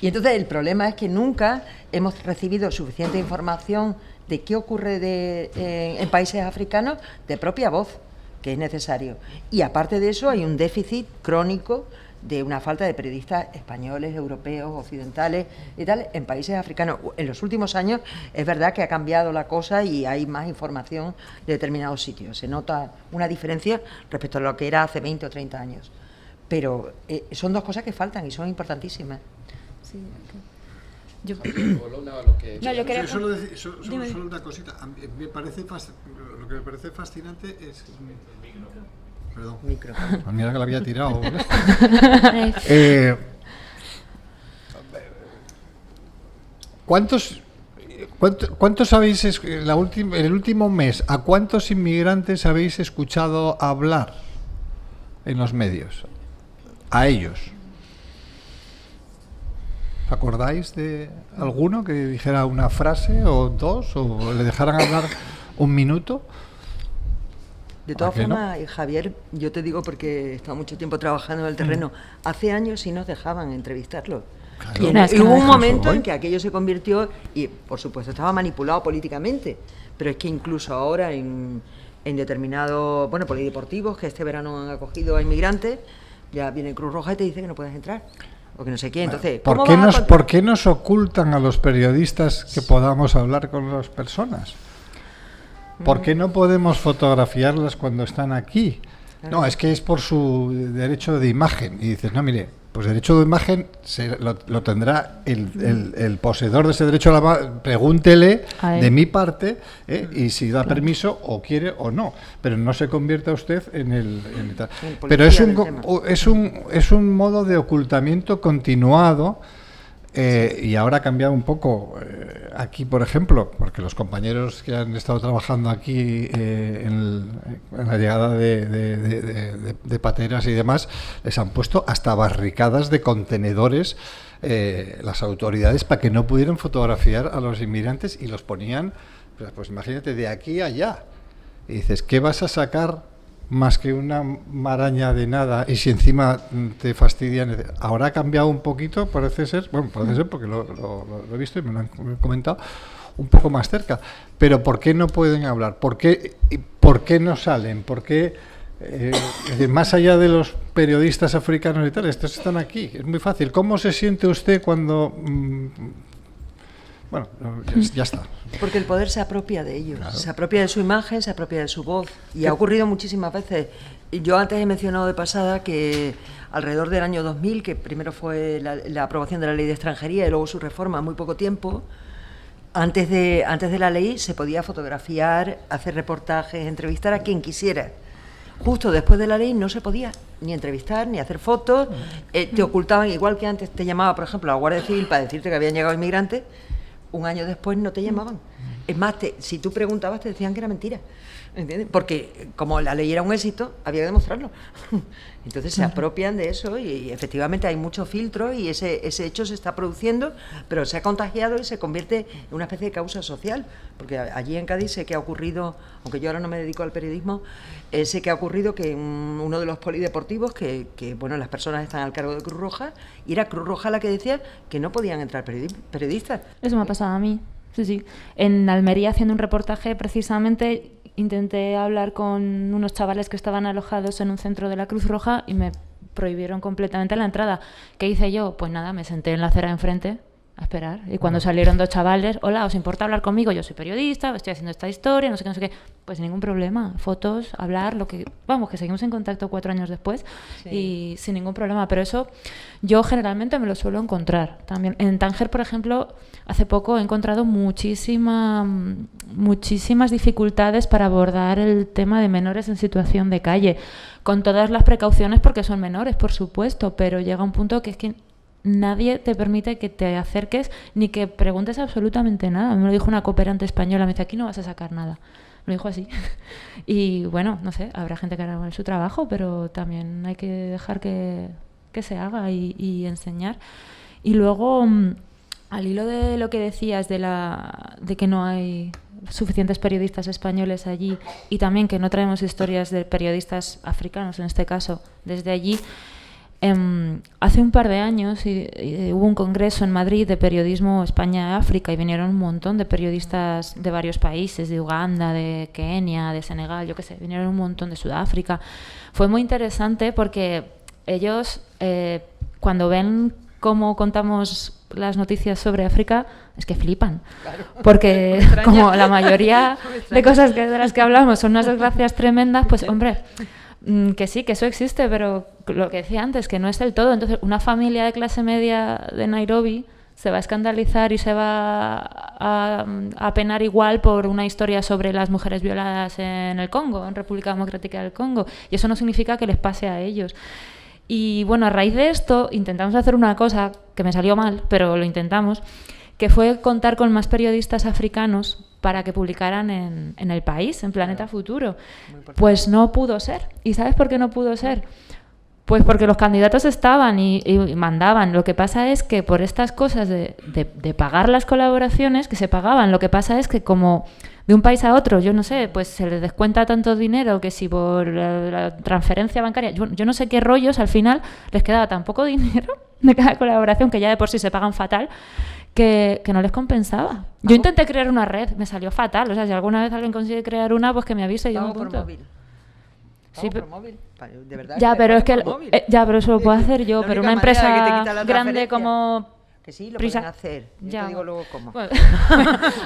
Y entonces el problema es que nunca hemos recibido suficiente información de qué ocurre en países africanos de propia voz, que es necesario. Y aparte de eso, hay un déficit crónico de una falta de periodistas españoles, europeos, occidentales y tal, en países africanos. En los últimos años es verdad que ha cambiado la cosa y hay más información de determinados sitios. Se nota una diferencia respecto a lo que era hace 20 o 30 años. Pero son dos cosas que faltan y son importantísimas. Sí, Solo una cosita. Lo que me parece fascinante es... Perdón. Micro. Mira que la había tirado. ¿Cuántos habéis, en el último mes, a cuántos inmigrantes habéis escuchado hablar en los medios? A ellos. ¿Os acordáis de alguno que dijera una frase o dos o le dejaran hablar un minuto? De todas formas, no? Javier, yo te digo porque he estado mucho tiempo trabajando en el terreno, hace años sí nos dejaban entrevistarlo. Claro. Y hubo un momento en que aquello se convirtió, y por supuesto estaba manipulado políticamente, pero es que incluso ahora en determinados, polideportivos que este verano han acogido a inmigrantes, ya viene Cruz Roja y te dice que no puedes entrar, o que no sé qué. Entonces, ¿por qué nos ocultan a los periodistas que podamos hablar con las personas? ¿Por qué no podemos fotografiarlas cuando están aquí? No, es que es por su derecho de imagen. Y dices, no, mire, pues derecho de imagen lo tendrá el poseedor de ese derecho a la pregúntele de mi parte, y si da permiso o quiere o no. Pero no se convierta usted en el pero es un modo de ocultamiento continuado. Y ahora ha cambiado un poco aquí, por ejemplo, porque los compañeros que han estado trabajando aquí en la llegada de pateras y demás, les han puesto hasta barricadas de contenedores las autoridades para que no pudieran fotografiar a los inmigrantes y los ponían, pues imagínate, de aquí a allá. Y dices, ¿qué vas a sacar más que una maraña de nada? Y si encima te fastidian. Ahora ha cambiado un poquito, parece ser porque lo he visto y me lo han comentado, un poco más cerca. Pero ¿por qué no pueden hablar? ¿Por qué no salen? ¿Por qué, más allá de los periodistas africanos y tal, estos están aquí? Es muy fácil. ¿Cómo se siente usted cuando... Bueno, ya está. Porque el poder se apropia de ellos, claro. Se apropia de su imagen, se apropia de su voz. Y ha ocurrido muchísimas veces. Yo antes he mencionado de pasada que alrededor del año 2000, que primero fue la aprobación de la ley de extranjería y luego su reforma en muy poco tiempo, antes de la ley se podía fotografiar, hacer reportajes, entrevistar a quien quisiera. Justo después de la ley no se podía ni entrevistar, ni hacer fotos, te ocultaban, igual que antes te llamaba, por ejemplo, la Guardia Civil para decirte que habían llegado inmigrantes, un año después no te llamaban. Es más, si tú preguntabas te decían que era mentira, ¿entiendes? Porque como la ley era un éxito, había que demostrarlo. Entonces se apropian de eso y efectivamente hay mucho filtro y ese hecho se está produciendo, pero se ha contagiado y se convierte en una especie de causa social. Porque allí en Cádiz sé que ha ocurrido, aunque yo ahora no me dedico al periodismo, sé que ha ocurrido que uno de los polideportivos, que bueno, las personas están al cargo de Cruz Roja, y era Cruz Roja la que decía que no podían entrar periodistas. Eso me ha pasado a mí. Sí, sí. En Almería, haciendo un reportaje, precisamente intenté hablar con unos chavales que estaban alojados en un centro de la Cruz Roja y me prohibieron completamente la entrada. ¿Qué hice yo? Pues nada, me senté en la acera de enfrente a esperar. Y cuando salieron 2 chavales, hola, ¿os importa hablar conmigo? Yo soy periodista, estoy haciendo esta historia, no sé qué, no sé qué. Pues ningún problema. Fotos, hablar, lo que... Vamos, que seguimos en contacto 4 años después y sin ningún problema. Pero eso yo generalmente me lo suelo encontrar también. En Tánger, por ejemplo, hace poco he encontrado muchísimas dificultades para abordar el tema de menores en situación de calle. Con todas las precauciones, porque son menores, por supuesto, pero llega un punto que es que nadie te permite que te acerques ni que preguntes absolutamente nada. Me lo dijo una cooperante española, me dice, aquí no vas a sacar nada. Me lo dijo así. Y bueno, no sé, habrá gente que hará su trabajo, pero también hay que dejar que se haga y enseñar. Y luego, al hilo de lo que decías de que no hay suficientes periodistas españoles allí y también que no traemos historias de periodistas africanos, en este caso, desde allí. Hace un par de años hubo un congreso en Madrid de periodismo España-África y vinieron un montón de periodistas de varios países, de Uganda, de Kenia, de Senegal, yo qué sé, vinieron un montón de Sudáfrica. Fue muy interesante porque ellos, cuando ven cómo contamos las noticias sobre África, es que flipan. Claro. Porque como la mayoría de cosas de las que hablamos son unas desgracias tremendas, pues hombre... Que sí, que eso existe, pero lo que decía antes, que no es del todo. Entonces, una familia de clase media de Nairobi se va a escandalizar y se va a penar igual por una historia sobre las mujeres violadas en el Congo, en República Democrática del Congo. Y eso no significa que les pase a ellos. Y bueno, a raíz de esto intentamos hacer una cosa que me salió mal, pero lo intentamos, que fue contar con más periodistas africanos para que publicaran en El País, en Planeta Futuro. Pues no pudo ser. ¿Y sabes por qué no pudo ser? Pues porque los candidatos estaban y mandaban. Lo que pasa es que por estas cosas de pagar las colaboraciones, que se pagaban, lo que pasa es que como de un país a otro, yo no sé, pues se les descuenta tanto dinero que si por la transferencia bancaria, yo no sé qué rollos, al final les quedaba tan poco dinero de cada colaboración, que ya de por sí se pagan fatal, que no les compensaba. Yo intenté crear una red, me salió fatal. O sea, si alguna vez alguien consigue crear una, pues que me avise. Yo por móvil. Sí, por móvil. De verdad. Ya, pero es que ya, pero eso lo puedo hacer yo. Pero una empresa grande como que sí, lo pueden hacer. Yo ya. te digo luego cómo. Bueno,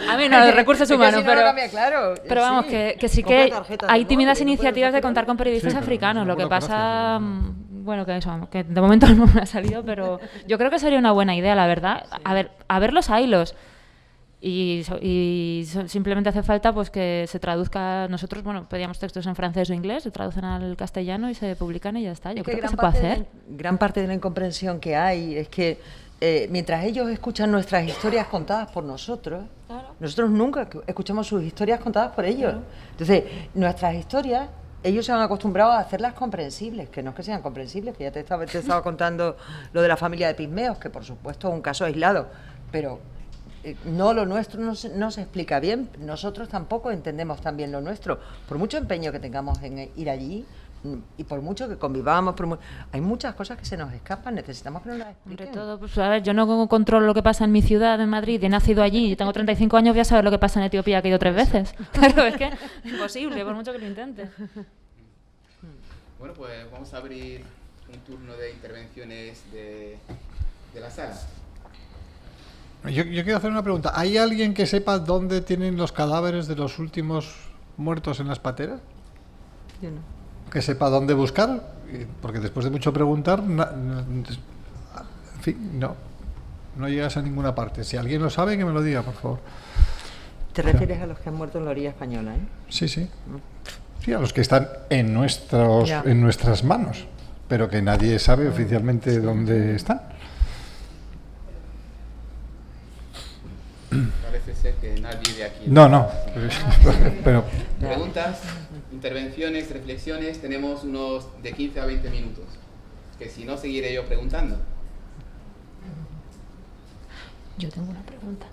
a mí no, los recursos humanos, pero, claro, pero vamos, que sí que hay tímidas iniciativas de contar con periodistas africanos. Lo que pasa, bueno, que eso, que de momento no me ha salido, pero yo creo que sería una buena idea, la verdad. A ver los hilos. Y simplemente hace falta pues que se traduzca. Nosotros, bueno, pedíamos textos en francés o inglés, se traducen al castellano y se publican y ya está. Yo creo que se puede hacer. Gran parte de la incomprensión que hay es que mientras ellos escuchan nuestras historias contadas por nosotros, claro, nosotros nunca escuchamos sus historias contadas por ellos. Claro. Entonces, nuestras historias, ellos se han acostumbrado a hacerlas comprensibles, que no es que sean comprensibles, que ya te estaba contando lo de la familia de pigmeos, que por supuesto es un caso aislado, pero no, lo nuestro no se explica bien, nosotros tampoco entendemos tan bien lo nuestro, por mucho empeño que tengamos en ir allí, y por mucho que convivamos, hay muchas cosas que se nos escapan, necesitamos que nos las expliquen. Sobre todo, pues, a ver, yo no controlo lo que pasa en mi ciudad, en Madrid, he nacido allí, yo tengo 35 años, voy a saber lo que pasa en Etiopía, que he ido 3 veces. Claro, es que es imposible, por mucho que lo intente. Bueno, pues vamos a abrir un turno de intervenciones de la sala. Yo quiero hacer una pregunta. ¿Hay alguien que sepa dónde tienen los cadáveres de los últimos muertos en las pateras? Yo no. Que sepa dónde buscar, porque después de mucho preguntar, en fin, no llegas a ninguna parte. Si alguien lo sabe, que me lo diga, por favor. ¿Te refieres a los que han muerto en la orilla española, Sí. Sí, a los que están en nuestras manos, pero que nadie sabe oficialmente dónde están. Parece ser que nadie de aquí No. Pero Preguntas, intervenciones, reflexiones, tenemos unos de 15 a 20 minutos. Que si no, seguiré yo preguntando. Yo tengo una pregunta.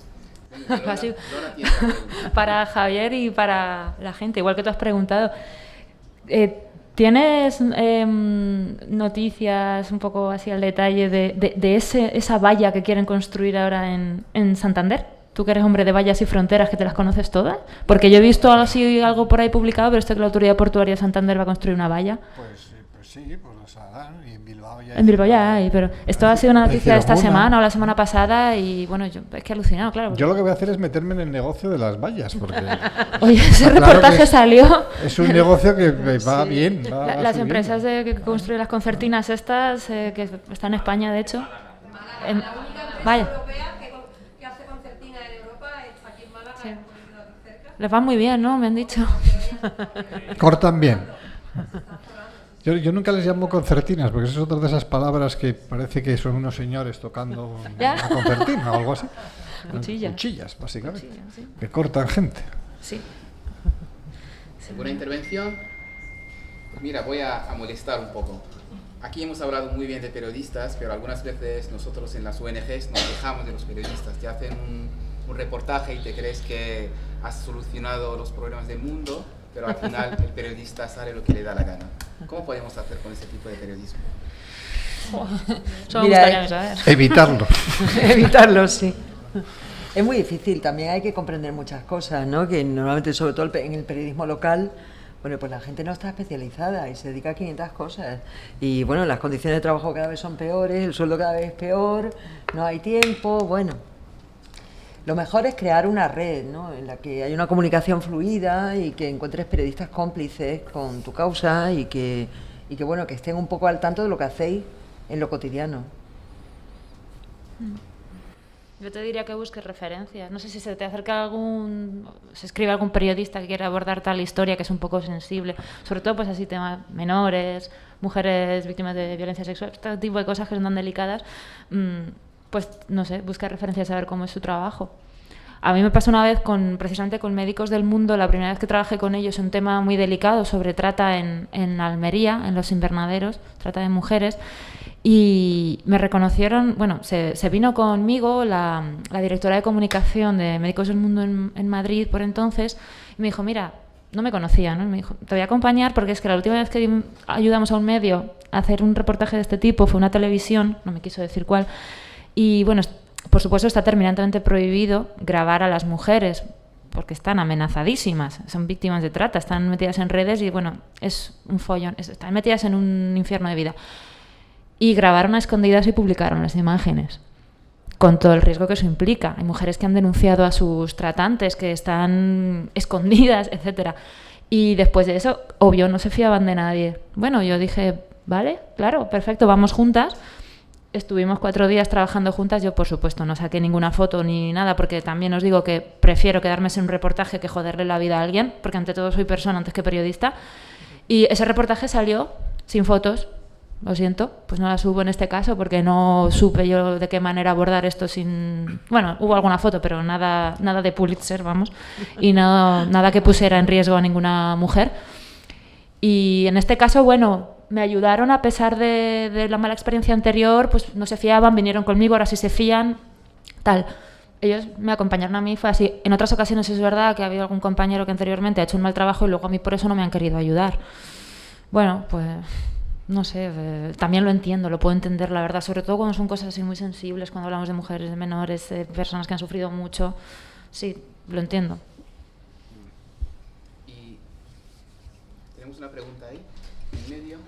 Así, tiene una pregunta. Para Javier y para la gente, igual que tú has preguntado. ¿Tienes noticias un poco así al detalle de esa valla que quieren construir ahora en Santander? Tú que eres hombre de vallas y fronteras, que te las conoces todas. Porque yo he visto algo por ahí publicado, pero esto que la Autoridad Portuaria de Santander va a construir una valla. Pues sí, pues las harán. Y en Bilbao ya hay. En Bilbao ya hay, pero esto ha sido una noticia de esta semana o la semana pasada y bueno, yo es que he alucinado, claro. Yo lo que voy a hacer es meterme en el negocio de las vallas, porque... Oye, ese reportaje salió... Es un negocio que va bien. Las empresas que construyen las concertinas estas, que están en España, de hecho... Vaya. Sí. Les va muy bien, ¿no? Me han dicho. Cortan bien. Yo nunca les llamo concertinas, porque es otra de esas palabras que parece que son unos señores tocando una concertina o algo así. Cuchillas, básicamente. Cuchillas, sí. Que cortan gente. Sí. ¿Alguna intervención? Pues mira, voy a molestar un poco. Aquí hemos hablado muy bien de periodistas, pero algunas veces nosotros en las ONGs nos quejamos de los periodistas. Te hacen un reportaje y te crees que has solucionado los problemas del mundo, pero al final el periodista sabe lo que le da la gana. ¿Cómo podemos hacer con ese tipo de periodismo? Evitarlo. Evitarlo, sí. Es muy difícil, también hay que comprender muchas cosas, ¿no? Que normalmente, sobre todo en el periodismo local, bueno, pues la gente no está especializada y se dedica a 500 cosas. Y bueno, las condiciones de trabajo cada vez son peores, el sueldo cada vez es peor, no hay tiempo, bueno. Lo mejor es crear una red, ¿no? En la que haya una comunicación fluida y que encuentres periodistas cómplices con tu causa y que bueno, que estén un poco al tanto de lo que hacéis en lo cotidiano. Yo te diría que busques referencias. No sé si se te acerca se escribe algún periodista que quiera abordar tal historia que es un poco sensible, sobre todo pues así temas menores, mujeres víctimas de violencia sexual, este tipo de cosas que son tan delicadas. Pues no sé, buscar referencias a ver cómo es su trabajo. A mí me pasó una vez precisamente con Médicos del Mundo, la primera vez que trabajé con ellos, un tema muy delicado sobre trata en Almería, en los invernaderos, trata de mujeres, y me reconocieron, bueno, se vino conmigo la directora de comunicación de Médicos del Mundo en Madrid por entonces, y me dijo, mira, no me conocía, ¿no? Y me dijo, te voy a acompañar porque es que la última vez que ayudamos a un medio a hacer un reportaje de este tipo fue una televisión, no me quiso decir cuál. Y bueno, por supuesto está terminantemente prohibido grabar a las mujeres porque están amenazadísimas, son víctimas de trata, están metidas en redes y bueno, es un follón, están metidas en un infierno de vida. Y grabaron a escondidas y publicaron las imágenes, con todo el riesgo que eso implica. Hay mujeres que han denunciado a sus tratantes, que están escondidas, etcétera. Y después de eso, obvio, no se fiaban de nadie. Bueno, yo dije, vale, claro, perfecto, vamos juntas. Estuvimos 4 días trabajando juntas. Yo, por supuesto, no saqué ninguna foto ni nada, porque también os digo que prefiero quedarme sin un reportaje que joderle la vida a alguien, porque ante todo soy persona antes que periodista. Y ese reportaje salió sin fotos. Lo siento, pues no la subo en este caso, porque no supe yo de qué manera abordar esto sin... Bueno, hubo alguna foto, pero nada de Pulitzer, vamos, y nada que pusiera en riesgo a ninguna mujer. Y en este caso, bueno, me ayudaron a pesar de la mala experiencia anterior, pues no se fiaban, vinieron conmigo, ahora sí se fían, tal. Ellos me acompañaron a mí, fue así. En otras ocasiones es verdad que ha habido algún compañero que anteriormente ha hecho un mal trabajo y luego a mí por eso no me han querido ayudar. Bueno, pues no sé, también lo entiendo, lo puedo entender, la verdad, sobre todo cuando son cosas así muy sensibles, cuando hablamos de mujeres, de menores, de personas que han sufrido mucho. Sí, lo entiendo. Y tenemos una pregunta ahí, en medio.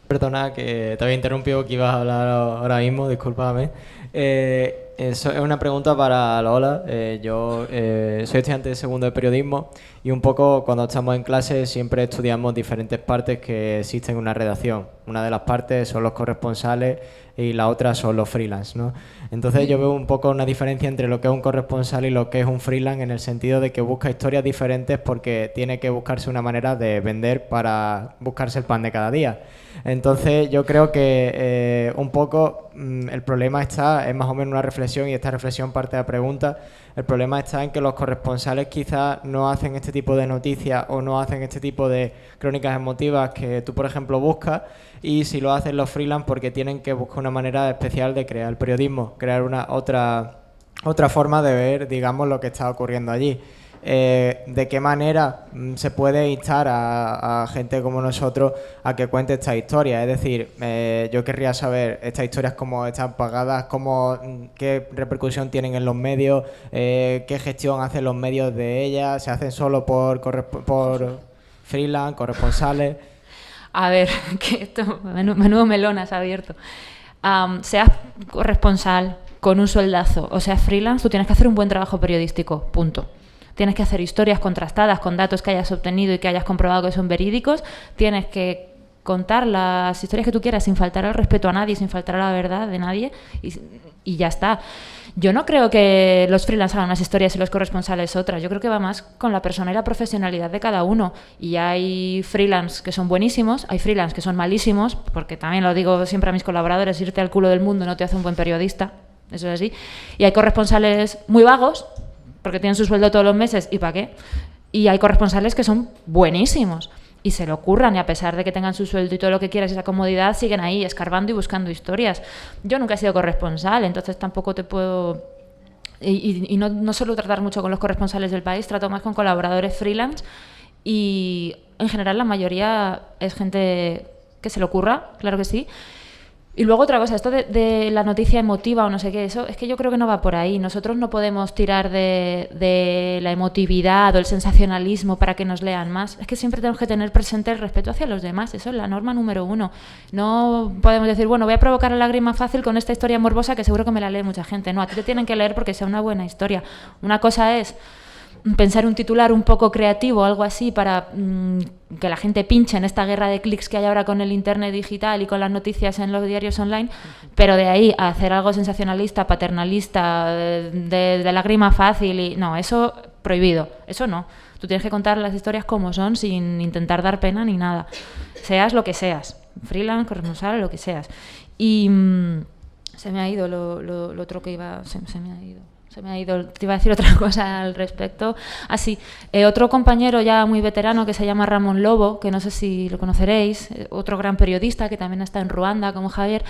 Perdona que te había interrumpido, que ibas a hablar ahora mismo, discúlpame. Eso es una pregunta para Lola. Yo soy estudiante de segundo de periodismo y un poco cuando estamos en clase siempre estudiamos diferentes partes que existen en una redacción. Una de las partes son los corresponsales y la otra son los freelance, ¿no? Entonces yo veo un poco una diferencia entre lo que es un corresponsal y lo que es un freelance, en el sentido de que busca historias diferentes porque tiene que buscarse una manera de vender para buscarse el pan de cada día. Entonces yo creo que un poco el problema es más o menos una reflexión, y esta reflexión parte de la pregunta. El problema está en que los corresponsales quizás no hacen este tipo de noticias o no hacen este tipo de crónicas emotivas que tú, por ejemplo, buscas, y si lo hacen los freelance porque tienen que buscar una manera especial de crear el periodismo, crear una otra forma de ver, digamos, lo que está ocurriendo allí. ¿De qué manera se puede instar a gente como nosotros a que cuente esta historia? Es decir, yo querría saber estas historias cómo están pagadas, qué repercusión tienen en los medios, qué gestión hacen los medios de ellas, se hacen solo por freelance, corresponsales. A ver, que esto, menudo melón has abierto. Seas corresponsal con un sueldazo o seas freelance, tú tienes que hacer un buen trabajo periodístico, punto. Tienes que hacer historias contrastadas con datos que hayas obtenido y que hayas comprobado que son verídicos. Tienes que contar las historias que tú quieras sin faltar al respeto a nadie, sin faltar a la verdad de nadie, y ya está. Yo no creo que los freelance hagan unas historias y los corresponsales otras. Yo creo que va más con la persona y la profesionalidad de cada uno. Y hay freelance que son buenísimos, hay freelance que son malísimos, porque también lo digo siempre a mis colaboradores, irte al culo del mundo no te hace un buen periodista, eso es así. Y hay corresponsales muy vagos, porque tienen su sueldo todos los meses, ¿y para qué? Y hay corresponsales que son buenísimos y se lo curran, y a pesar de que tengan su sueldo y todo lo que quieras y esa comodidad, siguen ahí escarbando y buscando historias. Yo nunca he sido corresponsal, entonces tampoco te puedo... Y no suelo tratar mucho con los corresponsales del país, trato más con colaboradores freelance, y en general la mayoría es gente que se lo curra, claro que sí. Y luego otra cosa, esto de la noticia emotiva o no sé qué, eso es que yo creo que no va por ahí. Nosotros no podemos tirar de la emotividad o el sensacionalismo para que nos lean más. Es que siempre tenemos que tener presente el respeto hacia los demás. Eso es la norma número 1. No podemos decir, bueno, voy a provocar la lágrima fácil con esta historia morbosa que seguro que me la lee mucha gente. No, a ti te tienen que leer porque sea una buena historia. Una cosa es pensar un titular un poco creativo, algo así, para que la gente pinche en esta guerra de clics que hay ahora con el internet digital y con las noticias en los diarios online, pero de ahí a hacer algo sensacionalista, paternalista, de lágrima fácil, y no, eso prohibido, eso no. Tú tienes que contar las historias como son, sin intentar dar pena ni nada, seas lo que seas, freelance, corresponsal, lo que seas. Y se me ha ido lo otro que iba, se me ha ido. Te iba a decir otra cosa al respecto. Así, otro compañero ya muy veterano que se llama Ramón Lobo, que no sé si lo conoceréis, otro gran periodista que también está en Ruanda, como Javier,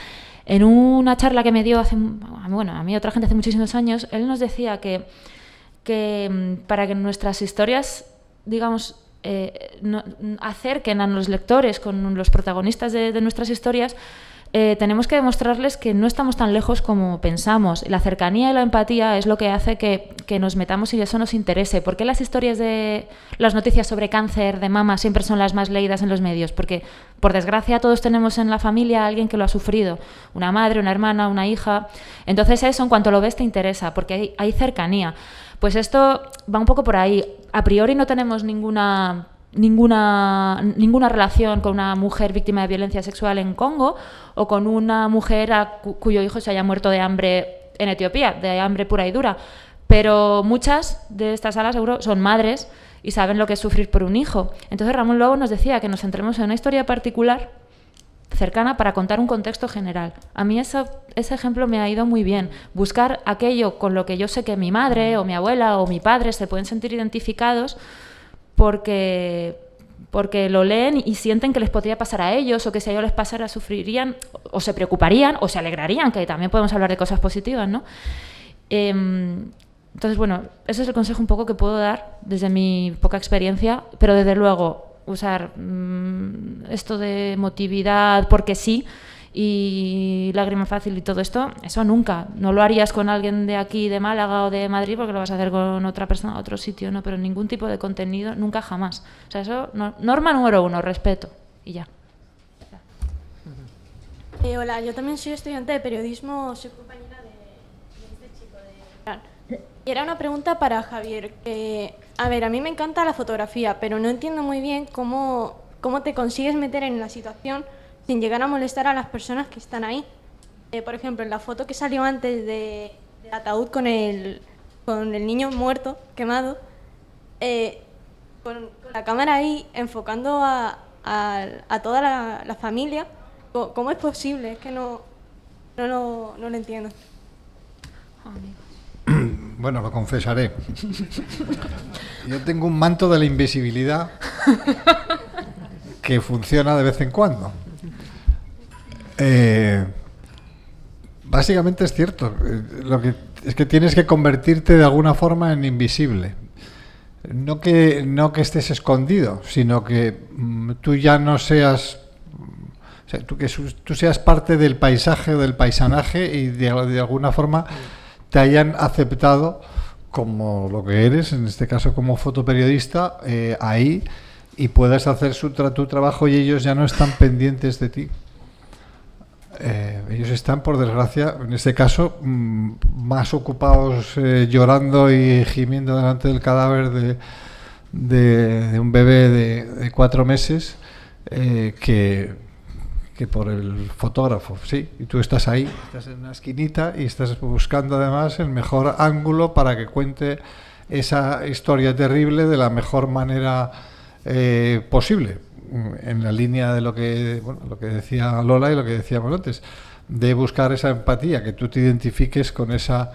en una charla que me dio a mí otra gente hace muchísimos años, él nos decía que para que nuestras historias, digamos, acerquen a los lectores con los protagonistas de nuestras historias, tenemos que demostrarles que no estamos tan lejos como pensamos. La cercanía y la empatía es lo que hace que nos metamos y eso nos interese. ¿Por qué las historias de las noticias sobre cáncer de mama siempre son las más leídas en los medios? Porque, por desgracia, todos tenemos en la familia a alguien que lo ha sufrido. Una madre, una hermana, una hija. Entonces eso, en cuanto lo ves, te interesa, porque hay cercanía. Pues esto va un poco por ahí. A priori no tenemos ninguna relación con una mujer víctima de violencia sexual en Congo o con una mujer cuyo hijo se haya muerto de hambre en Etiopía, de hambre pura y dura. Pero muchas de estas salas seguro son madres y saben lo que es sufrir por un hijo. Entonces Ramón Lobo nos decía que nos centremos en una historia particular, cercana, para contar un contexto general. A mí ese ejemplo me ha ido muy bien. Buscar aquello con lo que yo sé que mi madre o mi abuela o mi padre se pueden sentir identificados, porque lo leen y sienten que les podría pasar a ellos, o que si a ellos les pasara sufrirían o se preocuparían o se alegrarían, que también podemos hablar de cosas positivas, ¿no? Entonces, bueno, ese es el consejo un poco que puedo dar desde mi poca experiencia, pero desde luego usar esto de emotividad porque sí y lágrima fácil y todo esto, eso nunca. No lo harías con alguien de aquí, de Málaga o de Madrid, porque lo vas a hacer con otra persona, otro sitio, no, pero ningún tipo de contenido, nunca jamás. O sea, eso, norma número 1, respeto, y ya. Hola, yo también soy estudiante de periodismo, soy compañera Y era una pregunta para Javier. A ver, a mí me encanta la fotografía, pero no entiendo muy bien cómo te consigues meter en la situación sin llegar a molestar a las personas que están ahí. Por ejemplo, en la foto que salió antes del ataúd con el niño muerto, quemado, con la cámara ahí enfocando a toda la familia, ¿cómo es posible? Es que no lo entiendo. Bueno, lo confesaré. Yo tengo un manto de la invisibilidad que funciona de vez en cuando. Básicamente es cierto. Lo que es que tienes que convertirte de alguna forma en invisible. No que estés escondido, sino que tú ya no seas... O sea, tú seas parte del paisaje o del paisanaje y de alguna forma te hayan aceptado como lo que eres, en este caso como fotoperiodista, ahí, y puedas hacer tu trabajo y ellos ya no están pendientes de ti. Ellos están, por desgracia, en este caso, más ocupados llorando y gimiendo delante del cadáver de un bebé de 4 meses que por el fotógrafo, sí, y tú estás ahí, estás en una esquinita y estás buscando además el mejor ángulo para que cuente esa historia terrible de la mejor manera posible, en la línea de lo que decía Lola y lo que decíamos antes, de buscar esa empatía, que tú te identifiques con esa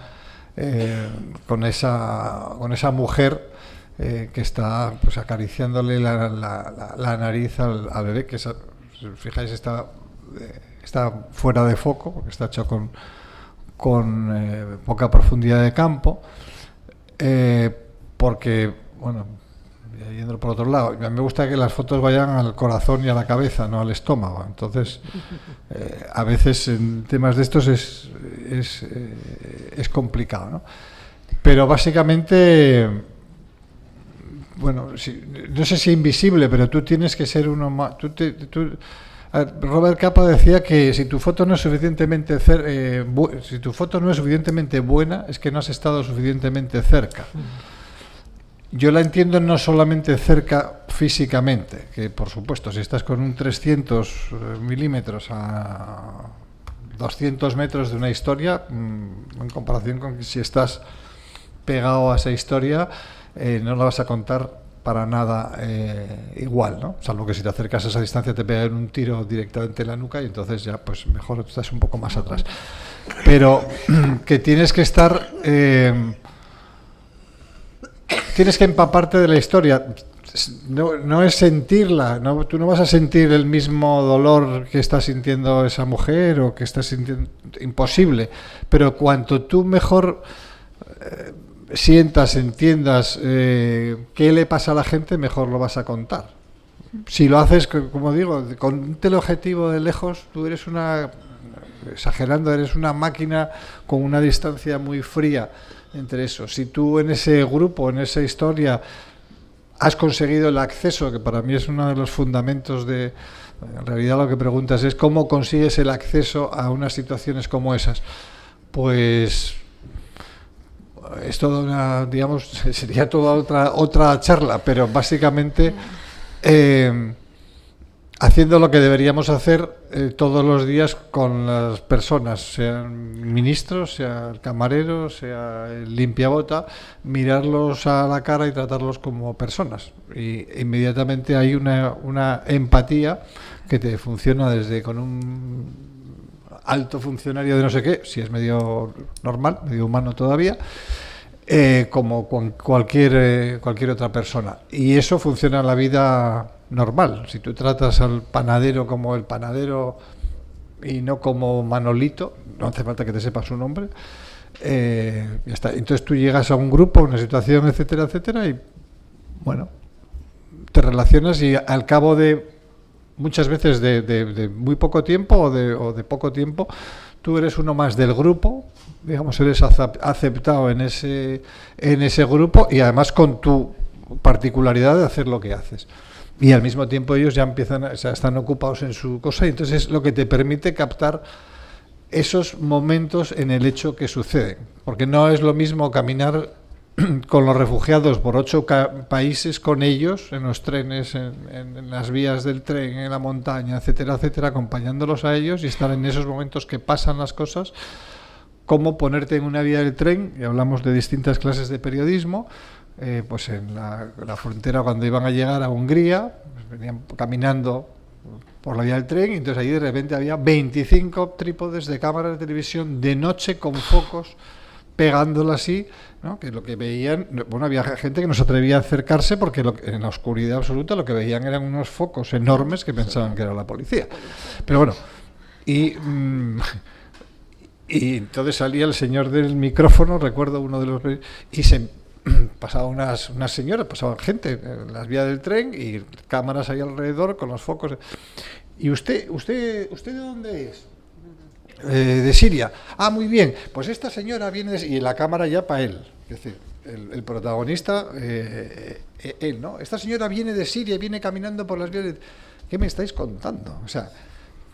mujer que está pues acariciándole la nariz al bebé, que si fijáis está fuera de foco porque está hecho con poca profundidad de campo, porque bueno, yendo por otro lado, a mí me gusta que las fotos vayan al corazón y a la cabeza, no al estómago. Entonces a veces en temas de estos es complicado, ¿no? Pero básicamente, bueno, no sé si invisible, pero tú tienes que ser uno más. Robert Capa decía que si tu foto no es suficientemente buena, es que no has estado suficientemente cerca. Yo la entiendo no solamente cerca físicamente, que por supuesto si estás con un 300 milímetros a 200 metros de una historia, en comparación con si estás pegado a esa historia, no la vas a contar para nada igual, ¿no? Salvo que si te acercas a esa distancia te pegan un tiro directamente en la nuca y entonces ya pues mejor estás un poco más atrás. Pero que tienes que estar... tienes que empaparte de la historia. No es sentirla, tú no vas a sentir el mismo dolor que está sintiendo esa mujer o que está sintiendo... Imposible. Pero cuanto tú mejor... sientas, entiendas qué le pasa a la gente, mejor lo vas a contar. Si lo haces, como digo, con un teleobjetivo de lejos, tú eres eres una máquina con una distancia muy fría entre eso. Si tú en ese grupo, en esa historia, has conseguido el acceso, que para mí es uno de los fundamentos en realidad lo que preguntas es cómo consigues el acceso a unas situaciones como esas, pues... es toda sería toda otra charla, pero básicamente haciendo lo que deberíamos hacer todos los días con las personas, sean ministros, sea el camarero, sea el limpiabota, mirarlos a la cara y tratarlos como personas. Y inmediatamente hay una empatía que te funciona desde con un alto funcionario de no sé qué, si es medio normal, medio humano todavía, como con cualquier otra persona. Y eso funciona en la vida normal. Si tú tratas al panadero como el panadero y no como Manolito, no hace falta que te sepas su nombre, ya está. Entonces tú llegas a un grupo, una situación, etcétera, etcétera, y bueno, te relacionas y al cabo de muchas veces de muy poco tiempo o de poco tiempo, tú eres uno más del grupo, digamos, eres aceptado en ese grupo y además con tu particularidad de hacer lo que haces. Y al mismo tiempo ellos ya están ocupados en su cosa y entonces es lo que te permite captar esos momentos en el hecho que suceden. Porque no es lo mismo caminar con los refugiados por 8 países, con ellos, en los trenes, en las vías del tren, en la montaña, etcétera, etcétera, acompañándolos a ellos y estar en esos momentos que pasan las cosas, cómo ponerte en una vía del tren, y hablamos de distintas clases de periodismo, pues en la frontera cuando iban a llegar a Hungría, pues venían caminando por la vía del tren y entonces ahí de repente había 25 trípodes de cámaras de televisión de noche con focos pegándolo así, ¿no? Que lo que veían, bueno, había gente que no se atrevía a acercarse porque en la oscuridad absoluta lo que veían eran unos focos enormes que pensaban que era la policía. Pero bueno, y entonces salía el señor del micrófono, recuerdo uno de los, y se pasaban unas señoras, pasaban gente en las vías del tren y cámaras ahí alrededor con los focos. ¿Y usted de dónde es? De Siria. Ah, muy bien. Pues esta señora viene y la cámara ya para él. Es decir, el protagonista, él, ¿no? Esta señora viene de Siria y viene caminando por las vías de... ¿Qué me estáis contando? O sea,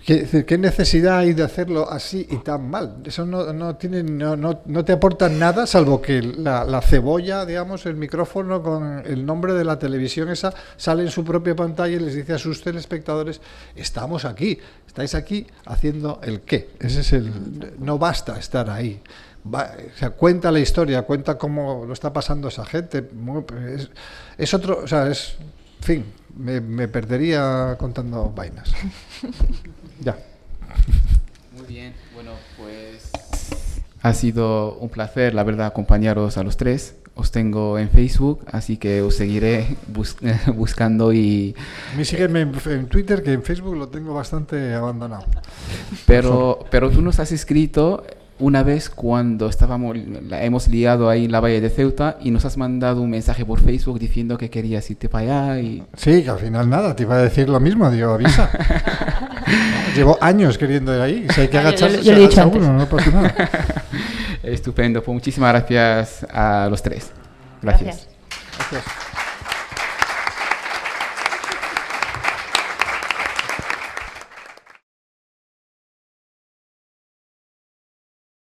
¿qué necesidad hay de hacerlo así y tan mal? Eso no te aporta nada, salvo que la cebolla, digamos, el micrófono con el nombre de la televisión esa, sale en su propia pantalla y les dice a sus telespectadores, estamos aquí, estáis aquí haciendo el qué. Ese es no basta estar ahí. O sea, cuenta la historia, cuenta cómo lo está pasando esa gente. Es otro, o sea, en fin, me perdería contando vainas. Ya. Muy bien, bueno, pues ha sido un placer, la verdad, acompañaros a los tres. Os tengo en Facebook, así que os seguiré buscando y... A mí sígueme en Twitter, que en Facebook lo tengo bastante abandonado. Pero tú nos has escrito una vez cuando hemos liado ahí en la Valle de Ceuta y nos has mandado un mensaje por Facebook diciendo que querías irte para allá y... Sí, que al final nada, te iba a decir lo mismo, digo, avisa. Llevo años queriendo ir ahí, si hay que agacharse, se agacha uno, no pasa nada. Estupendo, pues muchísimas gracias a los tres. Gracias. Gracias.